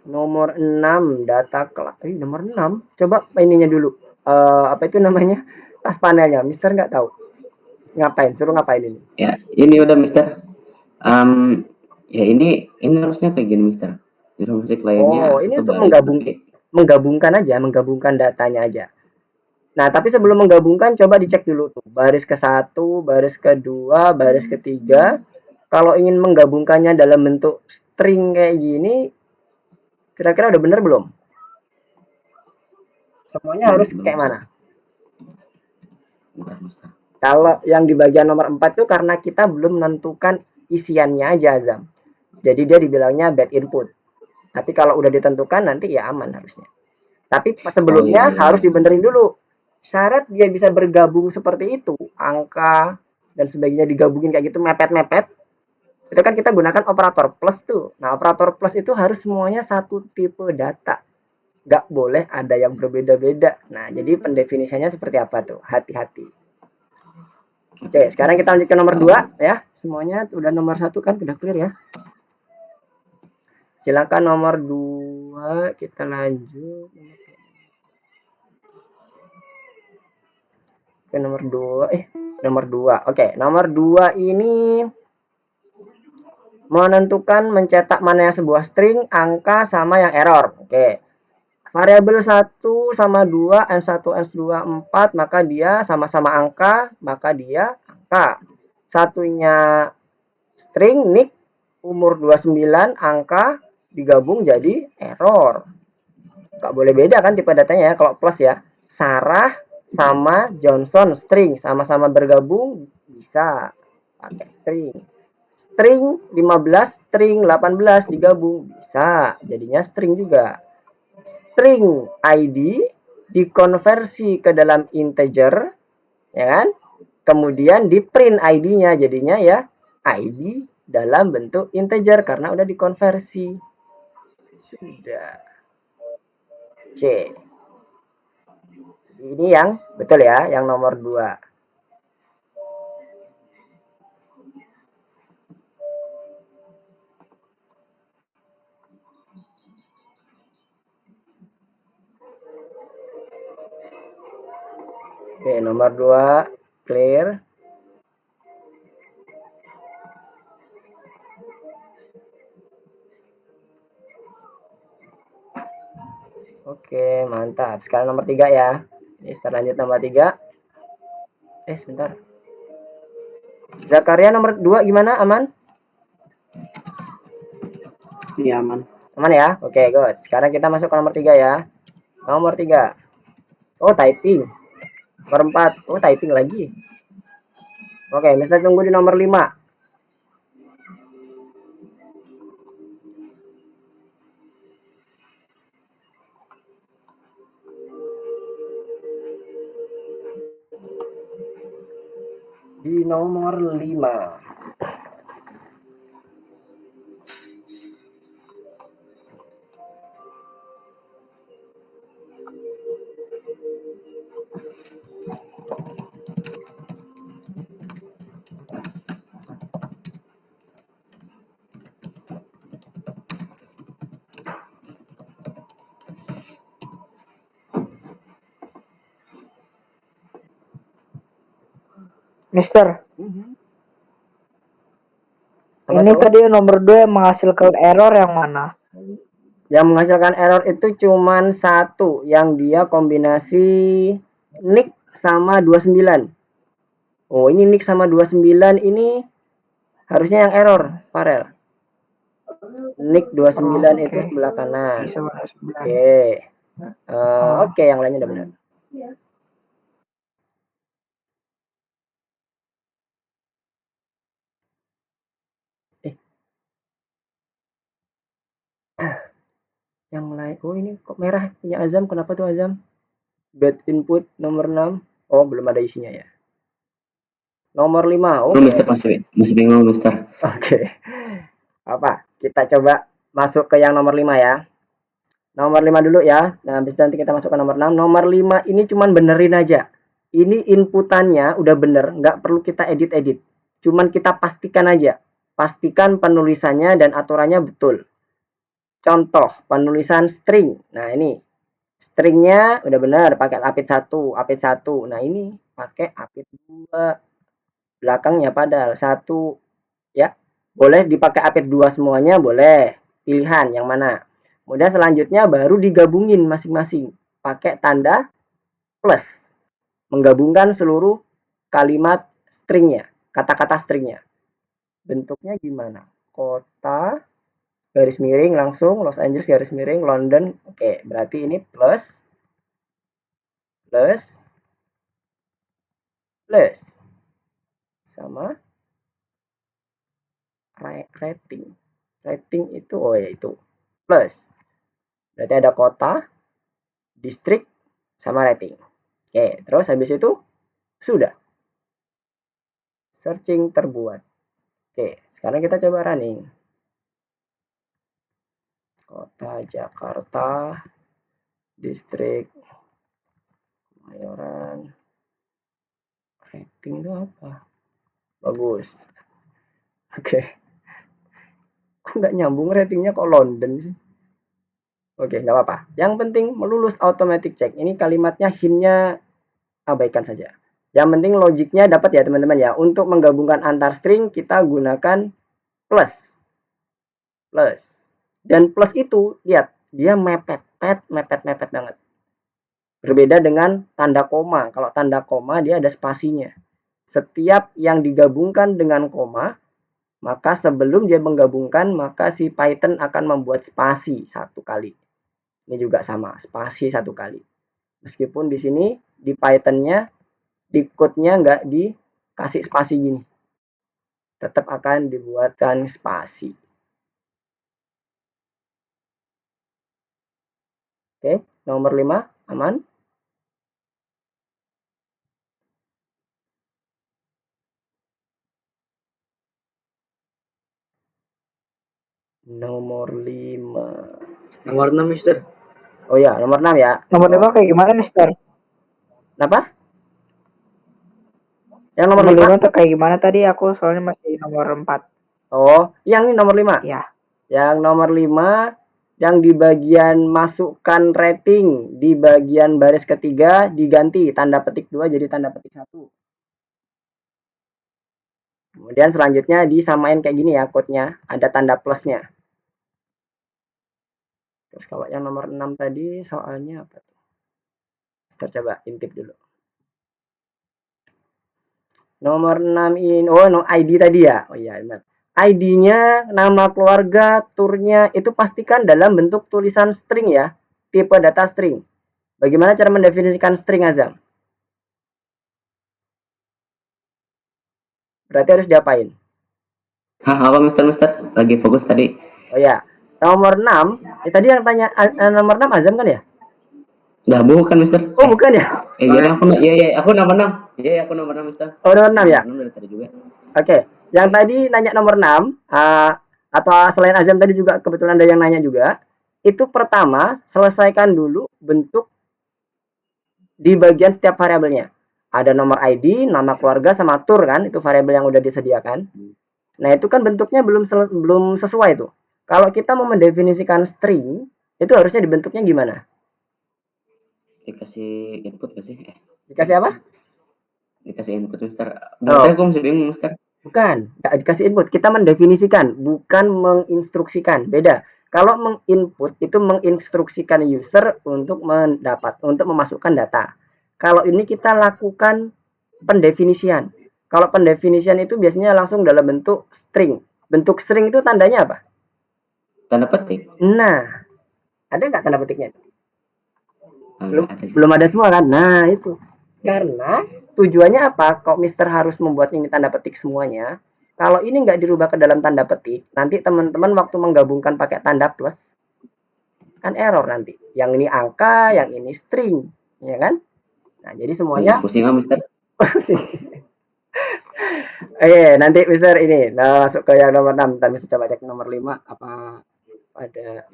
Nomor 6 data kelas. Nomor 6. Coba ininya dulu. Apa itu namanya? Tas panelnya. Mister nggak tahu. Ngapain? Suruh ngapain ini? Ya, ini udah Mister. Ya ini harusnya kayak gini, Mister. Informasi kliennya ini untuk menggabungkan aja, menggabungkan datanya aja. Nah, tapi sebelum menggabungkan, coba dicek dulu tuh. Baris ke-1, baris ke-2, baris ke-3. Kalau ingin menggabungkannya dalam bentuk string kayak gini, kira-kira udah bener belum? Semuanya harus kayak mana? Bentar. Kalau yang di bagian nomor 4 itu karena kita belum menentukan isiannya aja, Azam. Jadi dia dibilangnya bad input. Tapi kalau udah ditentukan nanti ya aman harusnya. Tapi sebelumnya harus dibenerin dulu. Syarat dia bisa bergabung seperti itu, angka dan sebagainya digabungin kayak gitu mepet-mepet. Itu kan kita gunakan operator plus tuh. Nah, operator plus itu harus semuanya satu tipe data. Nggak boleh ada yang berbeda-beda. Nah, jadi pendefinisiannya seperti apa tuh? Hati-hati. Oke, sekarang kita lanjut ke nomor 2 ya. Semuanya udah nomor 1 kan udah clear ya. Silakan nomor 2 kita lanjut. Oke, nomor 2. Oke, nomor 2 ini menentukan mencetak mana yang sebuah string, angka sama yang error. Oke. Variabel 1 sama 2, N1, N2, 4, maka dia sama-sama angka, maka dia angka. Satunya string, nick, umur 29, angka, digabung jadi error. Nggak boleh beda kan tipe datanya ya, kalau plus ya. Sarah sama Johnson, string, sama-sama bergabung, bisa pakai string. String 15, string 18 digabung, bisa. Jadinya string juga. String ID dikonversi ke dalam integer, ya kan? Kemudian di print ID-nya, jadinya ya ID dalam bentuk integer karena udah dikonversi. Sudah. Oke. Ini yang betul ya, yang nomor 2. Oke, nomor 2 clear. Oke, mantap. Sekarang nomor 3 ya. Kita lanjut nomor 3. Sebentar. Zakaria nomor 2 gimana? Aman? Iya, aman. Aman ya? Oke, good. Sekarang kita masuk ke nomor 3 ya. Nomor 3. Oh, typing. Nomor 4. Oh, typing lagi. Oke, Mister tunggu di nomor 5. Di nomor 5. Mister, Apa ini tuh? tadi nomor 2 yang menghasilkan error yang mana? Yang menghasilkan error itu cuman satu, yang dia kombinasi nick sama 29. Oh, ini nick sama 29 ini harusnya yang error, Farel. Nick 29 itu sebelah kanan. Oke. Oke, yang lainnya udah benar. Yang lain. Oh, ini kok merah punya Azam. Kenapa tuh Azam? Bad input nomor 6. Oh, belum ada isinya ya. Nomor 5. Oke. Mister masih bingung, Mister. Oke. Apa? Kita coba masuk ke yang nomor 5 ya. Nomor 5 dulu ya. Nah, habis nanti kita masuk ke nomor 6. Nomor 5 ini cuman benerin aja. Ini inputannya udah bener, nggak perlu kita edit-edit. Cuman kita pastikan aja. Pastikan penulisannya dan aturannya betul. Contoh, penulisan string. Nah, ini. Stringnya udah benar, pakai apit 1, apit 1. Nah, ini pakai apit 2. Belakangnya padahal 1. Ya, boleh dipakai apit 2 semuanya, boleh. Pilihan yang mana. Kemudian selanjutnya baru digabungin masing-masing. Pakai tanda plus. Menggabungkan seluruh kalimat stringnya, kata-kata stringnya. Bentuknya gimana? Kota, garis miring langsung, Los Angeles garis miring, London. Oke, berarti ini plus, plus, plus. Sama rating. Rating itu, oh ya itu. Plus. Berarti ada kota, distrik, sama rating. Oke, terus habis itu sudah. Searching terbuat. Oke, sekarang kita coba running. Kota Jakarta, distrik Kemayoran. Rating itu apa? Bagus. Oke. Kok nggak nyambung ratingnya kok London sih? Oke, nggak apa-apa. Yang penting melulus automatic check. Ini kalimatnya hintnya abaikan saja. Yang penting logiknya dapat ya teman-teman ya. Untuk menggabungkan antar string kita gunakan plus. Plus. Dan plus itu lihat dia mepet banget. Berbeda dengan tanda koma. Kalau tanda koma dia ada spasinya. Setiap yang digabungkan dengan koma, maka sebelum dia menggabungkan, maka si Python akan membuat spasi 1 kali. Ini juga sama, spasi 1 kali. Meskipun di sini di Python-nya, di code-nya nggak dikasih spasi gini. Tetap akan dibuatkan spasi. Oke, nomor 5 aman. Nomor 5. Nomor 6, Mister. Oh ya, nomor 6 ya. Nomor 5 kayak gimana, Mister? Kenapa? Yang nomor 5 tuh kayak gimana tadi? Aku soalnya masih nomor 4. Oh, yang ini nomor 5? Ya. Yang nomor 5, yang di bagian masukkan rating, di bagian baris ketiga diganti tanda petik 2 jadi tanda petik 1. Kemudian selanjutnya disamain kayak gini ya code-nya, ada tanda plusnya. Terus kalau yang nomor 6 tadi soalnya apa tuh? Kita coba intip dulu. Nomor 6 ini, no ID tadi ya. Oh iya, benar. ID-nya, nama keluarga, turnya itu pastikan dalam bentuk tulisan string ya, tipe data string. Bagaimana cara mendefinisikan string, Azam? Berarti harus diapain? Apa Mister? Lagi fokus tadi. Oh ya, nomor 6, tadi yang tanya nomor 6 Azam kan ya? Dah bukan Mister. Oh bukan ya? Iya aku nomor 6. Iya aku nomor 6 Mister. Oh nomor 6 ya? 6 dari tadi juga. Oke, yang tadi nanya nomor 6, atau selain Azam tadi juga kebetulan ada yang nanya juga, itu pertama selesaikan dulu bentuk di bagian setiap variabelnya. Ada nomor ID, nama keluarga, sama tur kan, itu variabel yang udah disediakan. Nah itu kan bentuknya belum sesuai tuh. Kalau kita mau mendefinisikan string, itu harusnya dibentuknya gimana? Dikasih input gak sih? Dikasih apa? Dikasih input Mister. Berarti aku masih bingung Mister. Bukan, nggak dikasih input. Kita mendefinisikan, bukan menginstruksikan. Beda. Kalau menginput itu menginstruksikan user untuk memasukkan data. Kalau ini kita lakukan pendefinisian. Kalau pendefinisian itu biasanya langsung dalam bentuk string. Bentuk string itu tandanya apa? Tanda petik. Nah, ada nggak tanda petiknya? Belum ada semua kan? Nah itu karena tujuannya apa? Kok Mister harus membuat ini tanda petik semuanya? Kalau ini nggak dirubah ke dalam tanda petik, nanti teman-teman waktu menggabungkan pakai tanda plus kan error nanti. Yang ini angka, yang ini string, ya kan? Nah jadi semuanya pusing nggak Mister? Oke, nanti Mister ini masuk ke yang nomor 6. Ntar Mister coba cek nomor 5 apa ada.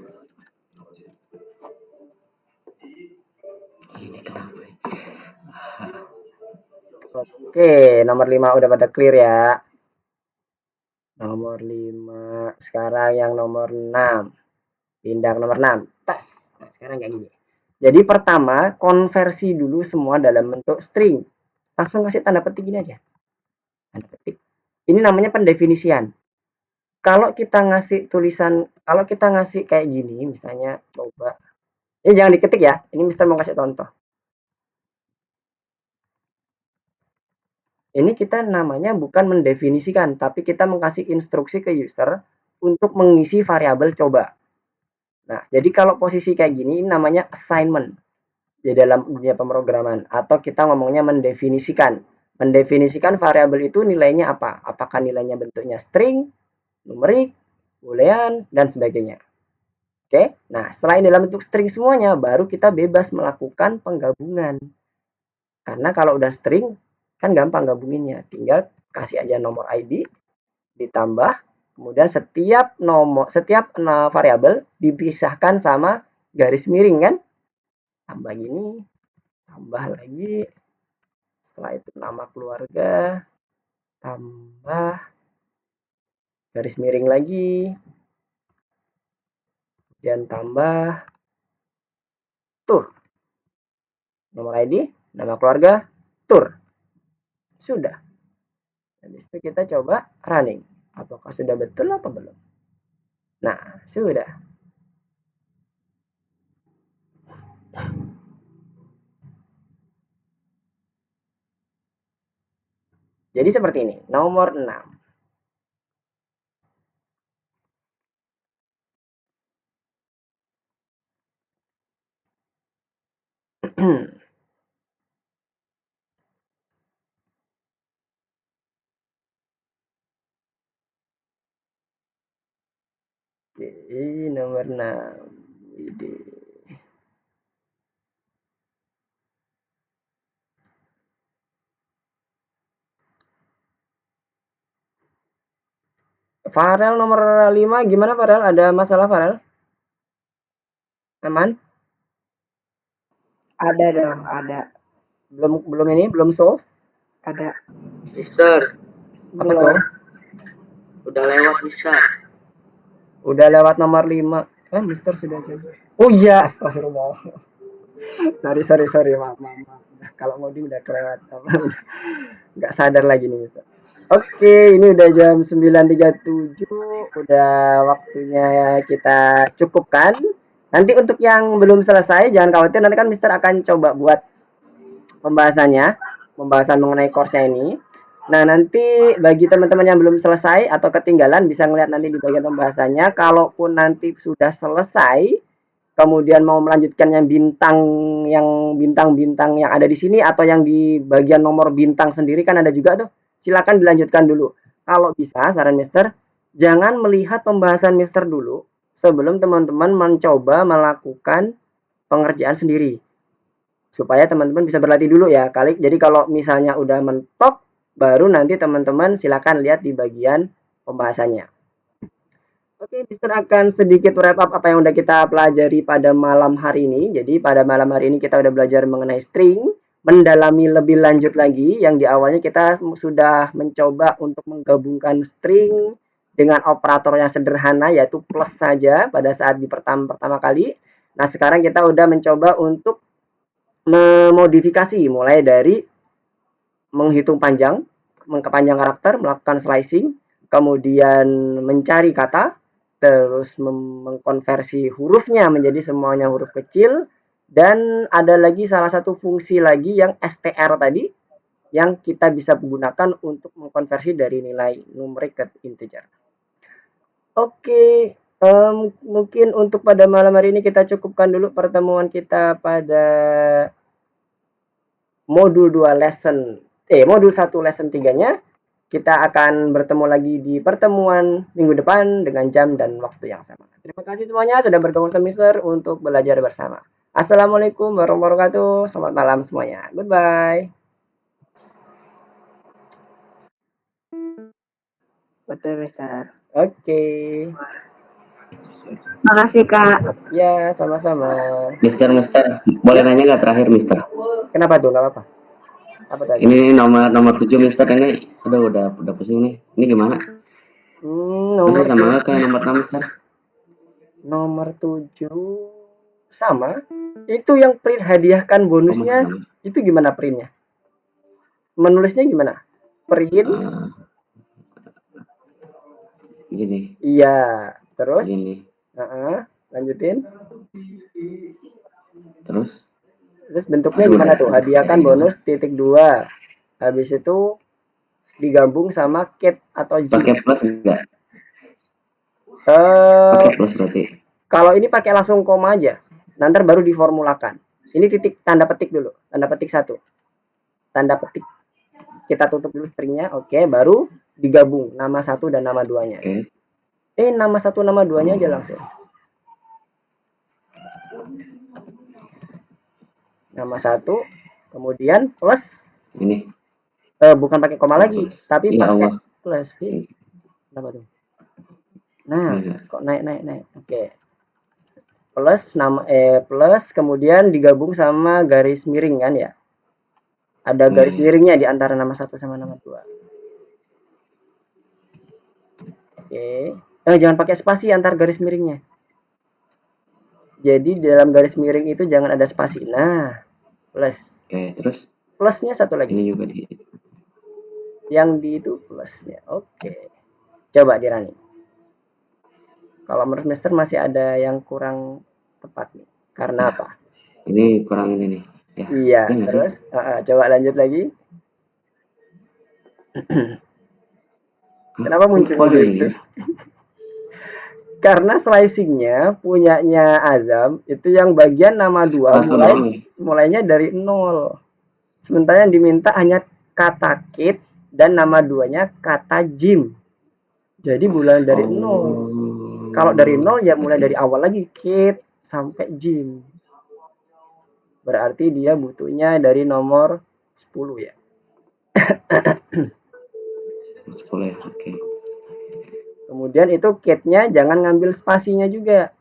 Ini kenapa? Oke, nomor 5 udah pada clear ya. Nomor 5. Sekarang yang nomor 6. Pindah ke nomor 6. Tes. Nah, sekarang kayak gini. Jadi pertama, konversi dulu semua dalam bentuk string. Langsung kasih tanda petik gini aja. Tanda petik. Ini namanya pendefinisian. Kalau kita ngasih tulisan, kalau kita ngasih kayak gini, misalnya coba. Ini jangan diketik ya. Ini Mister mau kasih contoh. Ini kita namanya bukan mendefinisikan, tapi kita mengasih instruksi ke user untuk mengisi variabel coba. Nah, jadi kalau posisi kayak gini, ini namanya assignment di dalam dunia pemrograman. Atau kita ngomongnya mendefinisikan. Mendefinisikan variabel itu nilainya apa? Apakah nilainya bentuknya string, numerik, boolean, dan sebagainya. Oke, nah setelah ini dalam bentuk string semuanya, baru kita bebas melakukan penggabungan. Karena kalau udah string, kan gampang gabunginnya, tinggal kasih aja nomor ID ditambah, kemudian setiap variabel dipisahkan sama garis miring kan, tambah gini, tambah lagi, setelah itu nama keluarga, tambah garis miring lagi, kemudian tambah tur. Nomor ID, nama keluarga, tur. Sudah. Habis itu kita coba running. Apakah sudah betul apa belum? Nah, sudah. Jadi seperti ini, nomor 6. Oke, nomor 6. Ide. Farel nomor 5 gimana Farel? Ada masalah Farel? Aman? Ada dong, ada. Belum solve? Ada. Mister. Apa tuh? Udah lewat Mister. Udah lewat nomor 5. Mister sudah coba. Oh iya, astagfirullah. sorry, maaf. Kalau ngoding udah kelewat. Nggak sadar lagi nih Mister. Oke, ini udah jam 9.37. Udah waktunya kita cukupkan. Nanti untuk yang belum selesai, jangan khawatir. Nanti kan Mister akan coba buat pembahasan mengenai course-nya ini. Nah, nanti bagi teman-teman yang belum selesai atau ketinggalan bisa ngeliat nanti di bagian pembahasannya. Kalaupun nanti sudah selesai, kemudian mau melanjutkan yang bintang-bintang yang ada di sini atau yang di bagian nomor bintang sendiri kan ada juga tuh. Silakan dilanjutkan dulu. Kalau bisa, saran Mister, jangan melihat pembahasan Mister dulu sebelum teman-teman mencoba melakukan pengerjaan sendiri. Supaya teman-teman bisa berlatih dulu ya. Jadi kalau misalnya udah mentok, baru nanti teman-teman silakan lihat di bagian pembahasannya. Oke, Mister akan sedikit wrap up apa yang udah kita pelajari pada malam hari ini. Jadi pada malam hari ini kita udah belajar mengenai string, mendalami lebih lanjut lagi. Yang di awalnya kita sudah mencoba untuk menggabungkan string dengan operator yang sederhana yaitu plus saja pada saat di pertama kali. Nah, sekarang kita udah mencoba untuk memodifikasi mulai dari menghitung panjang karakter, melakukan slicing, kemudian mencari kata, terus mengkonversi hurufnya menjadi semuanya huruf kecil, dan ada lagi salah satu fungsi lagi yang str tadi yang kita bisa gunakan untuk mengkonversi dari nilai numerik ke integer. Oke, mungkin untuk pada malam hari ini kita cukupkan dulu pertemuan kita pada modul 1 lesson 3-nya. Kita akan bertemu lagi di pertemuan minggu depan dengan jam dan waktu yang sama. Terima kasih semuanya sudah bergabung sama Mister untuk belajar bersama. Assalamualaikum warahmatullahi wabarakatuh. Selamat malam semuanya. Goodbye. Betul, Mister. Oke. Makasih, Kak. Ya, sama-sama. Mister, boleh nanya nggak terakhir, Mister? Kenapa tuh? Nggak apa-apa. Apa tadi? Ini nomor 7, Mister, ini udah pusing nih. Ini gimana? Nomor sama kayak nomor 6, Mister. Nomor 7 sama. Itu yang print hadiahkan bonusnya. Itu gimana printnya? Menulisnya gimana? Print gini. Iya, terus gini. Lanjutin. Terus bentuknya gimana tuh? Hadiahkan bonus titik 2. Habis itu digabung sama cat atau J. Pakai plus enggak? Pakai plus berarti. Kalau ini pakai langsung koma aja. Nanti baru diformulakan. Ini titik tanda petik dulu. Tanda petik 1. Tanda petik. Kita tutup dulu stringnya. Oke, baru digabung nama 1 dan nama 2-nya. Nama 1 nama 2-nya aja langsung. Nama 1 kemudian plus ini. Bukan pakai koma lagi, tapi ya pakai Allah. plus. Kenapa tuh? Nah, kok naik. Oke. Plus plus kemudian digabung sama garis miring kan ya? Ada garis miringnya di antara nama 1 sama nama 2. Oke. Jangan pakai spasi antar garis miringnya. Jadi dalam garis miring itu jangan ada spasi. Nah, plus. Oke, terus Plusnya satu lagi. ini juga di. Yang di itu plusnya. Oke. Coba dirani. Kalau menurut Mister masih ada yang kurang tepat nih. Karena apa? Ini kurang ini nih. Ya. Iya. Ya, terus coba lanjut lagi. Kenapa muncul itu? Karena slicingnya punyanya Azam itu yang bagian nama 2 mulainya dari 0. Sementara yang diminta hanya kata kit dan nama 2-nya kata gym. Jadi mulai dari 0. Kalau dari 0 ya mulai dari awal lagi kit sampai gym. Berarti dia butuhnya dari nomor 10 ya. 10 ya, oke. Kemudian itu kitnya jangan ngambil spasinya juga.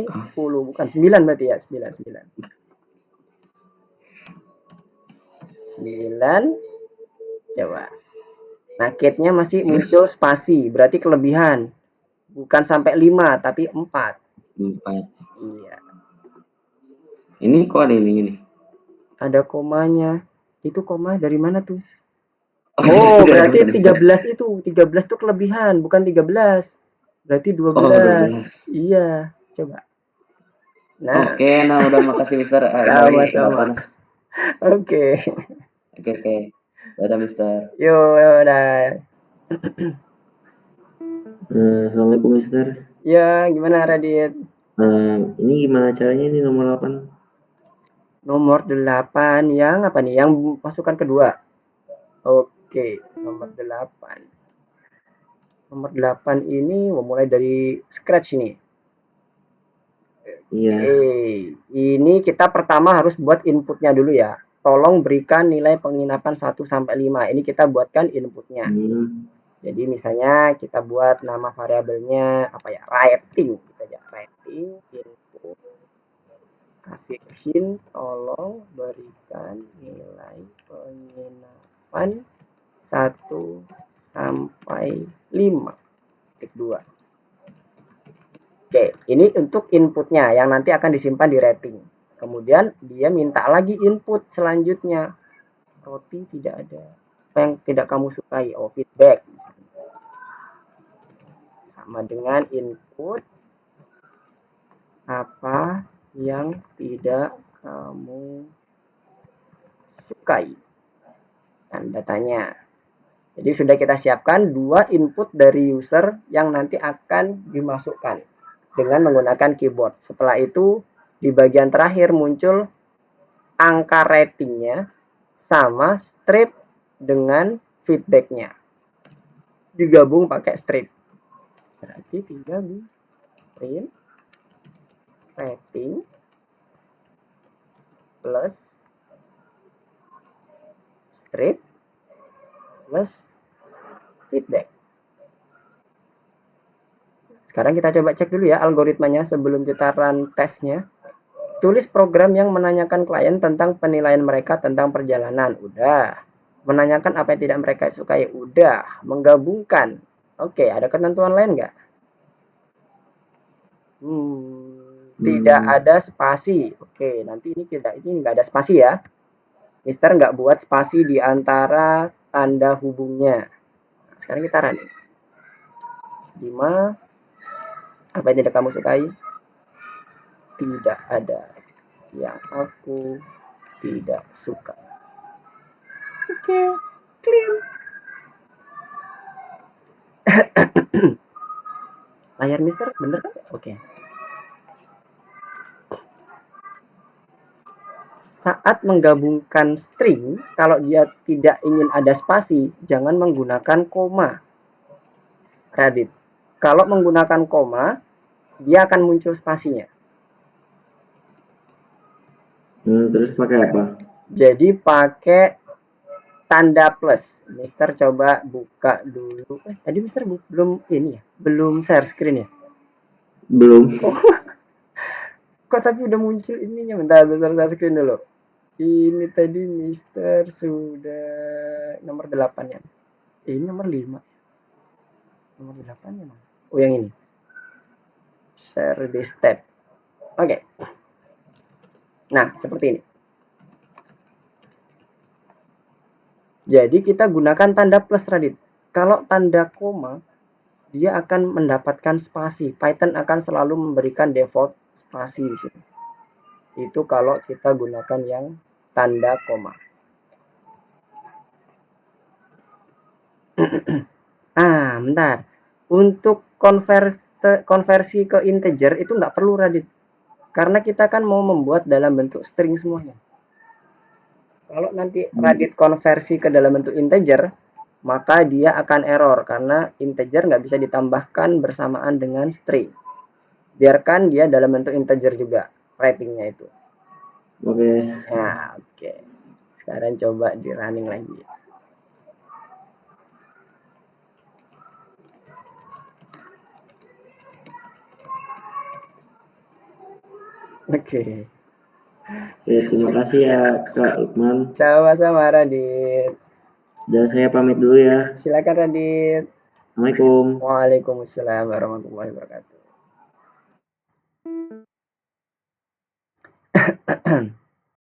10 bukan 9 berarti ya, 9. 9. Coba. Nah, kitnya masih muncul spasi, berarti kelebihan. Bukan sampai 5 tapi 4. 4. Iya. Ini kok ada ini? Ada komanya. Itu koma dari mana tuh? Oh, berarti 13 itu. 13 tuh kelebihan, bukan 13. Berarti 12. Iya, coba. Nah. Oke, nah udah makasih Mister. Sama-sama. Oke. Dadah Mister. Yo, dah. Assalamualaikum Mister. Ya, gimana Radit? Ini gimana caranya nih nomor 8? Nomor 8 yang apa nih? Yang pasukan kedua. Oke, nomor 8. Nomor 8 ini mulai dari scratch nih. Iya. Ini kita pertama harus buat inputnya dulu ya. Tolong berikan nilai penginapan 1 sampai 5. Ini kita buatkan inputnya. Jadi misalnya kita buat nama variabelnya apa ya? Rating gitu aja. Rating input. Kasih hint, tolong berikan nilai penginapan 1 sampai 5. Titik 2. Oke, ini untuk inputnya yang nanti akan disimpan di rating. Kemudian dia minta lagi input selanjutnya. Roti tidak ada. Apa yang tidak kamu sukai? Oh, feedback. Sama dengan input apa yang tidak kamu sukai. Tanda tanya. Jadi sudah kita siapkan 2 input dari user yang nanti akan dimasukkan dengan menggunakan keyboard. Setelah itu di bagian terakhir muncul angka ratingnya sama strip dengan feedbacknya. Digabung pakai strip. Berarti tinggal di print rating plus strip plus feedback. Sekarang kita coba cek dulu ya algoritmanya sebelum kita run tesnya. Tulis program yang menanyakan klien tentang penilaian mereka tentang perjalanan. Udah. Menanyakan apa yang tidak mereka sukai. Udah. Menggabungkan. Oke, ada ketentuan lain nggak? Tidak ada spasi. Oke, nanti ini nggak ada spasi ya. Mister nggak buat spasi di antara tanda hubungnya. Nah, sekarang kita run. 5. Apa yang tidak kamu sukai? Tidak ada yang aku tidak suka. Oke, clear. Layar Mister bener kan? Oke. Saat menggabungkan string, kalau dia tidak ingin ada spasi, jangan menggunakan koma. Radit. Kalau menggunakan koma, dia akan muncul spasinya. Terus pakai apa? Jadi pakai tanda plus. Mister coba buka dulu. Tadi Mister belum ini ya? Belum share screen ya? Belum. Kok tapi udah muncul ininya? Bentar, share screen dulu. Ini tadi Mister sudah nomor 8 ya. Ini nomor 5. Nomor 8 ya, oh yang ini. Share this tab. Oke. Nah, seperti ini. Jadi kita gunakan tanda plus, Radit. Kalau tanda koma, dia akan mendapatkan spasi. Python akan selalu memberikan default spasi di sini. Itu kalau kita gunakan yang tanda koma. Bentar. Untuk konversi ke integer itu nggak perlu, Radit. Karena kita kan mau membuat dalam bentuk string semuanya. Kalau nanti Radit konversi ke dalam bentuk integer, maka dia akan error karena integer nggak bisa ditambahkan bersamaan dengan string. Biarkan dia dalam bentuk integer juga ratingnya itu. Oke. Nah, oke. Sekarang coba di running lagi. Oke. Oke, terima kasih ya Kak Lukman. Sama-sama, Radit. Dan saya pamit dulu ya. Silakan, Radit. Assalamualaikum. Waalaikumsalam warahmatullahi wabarakatuh.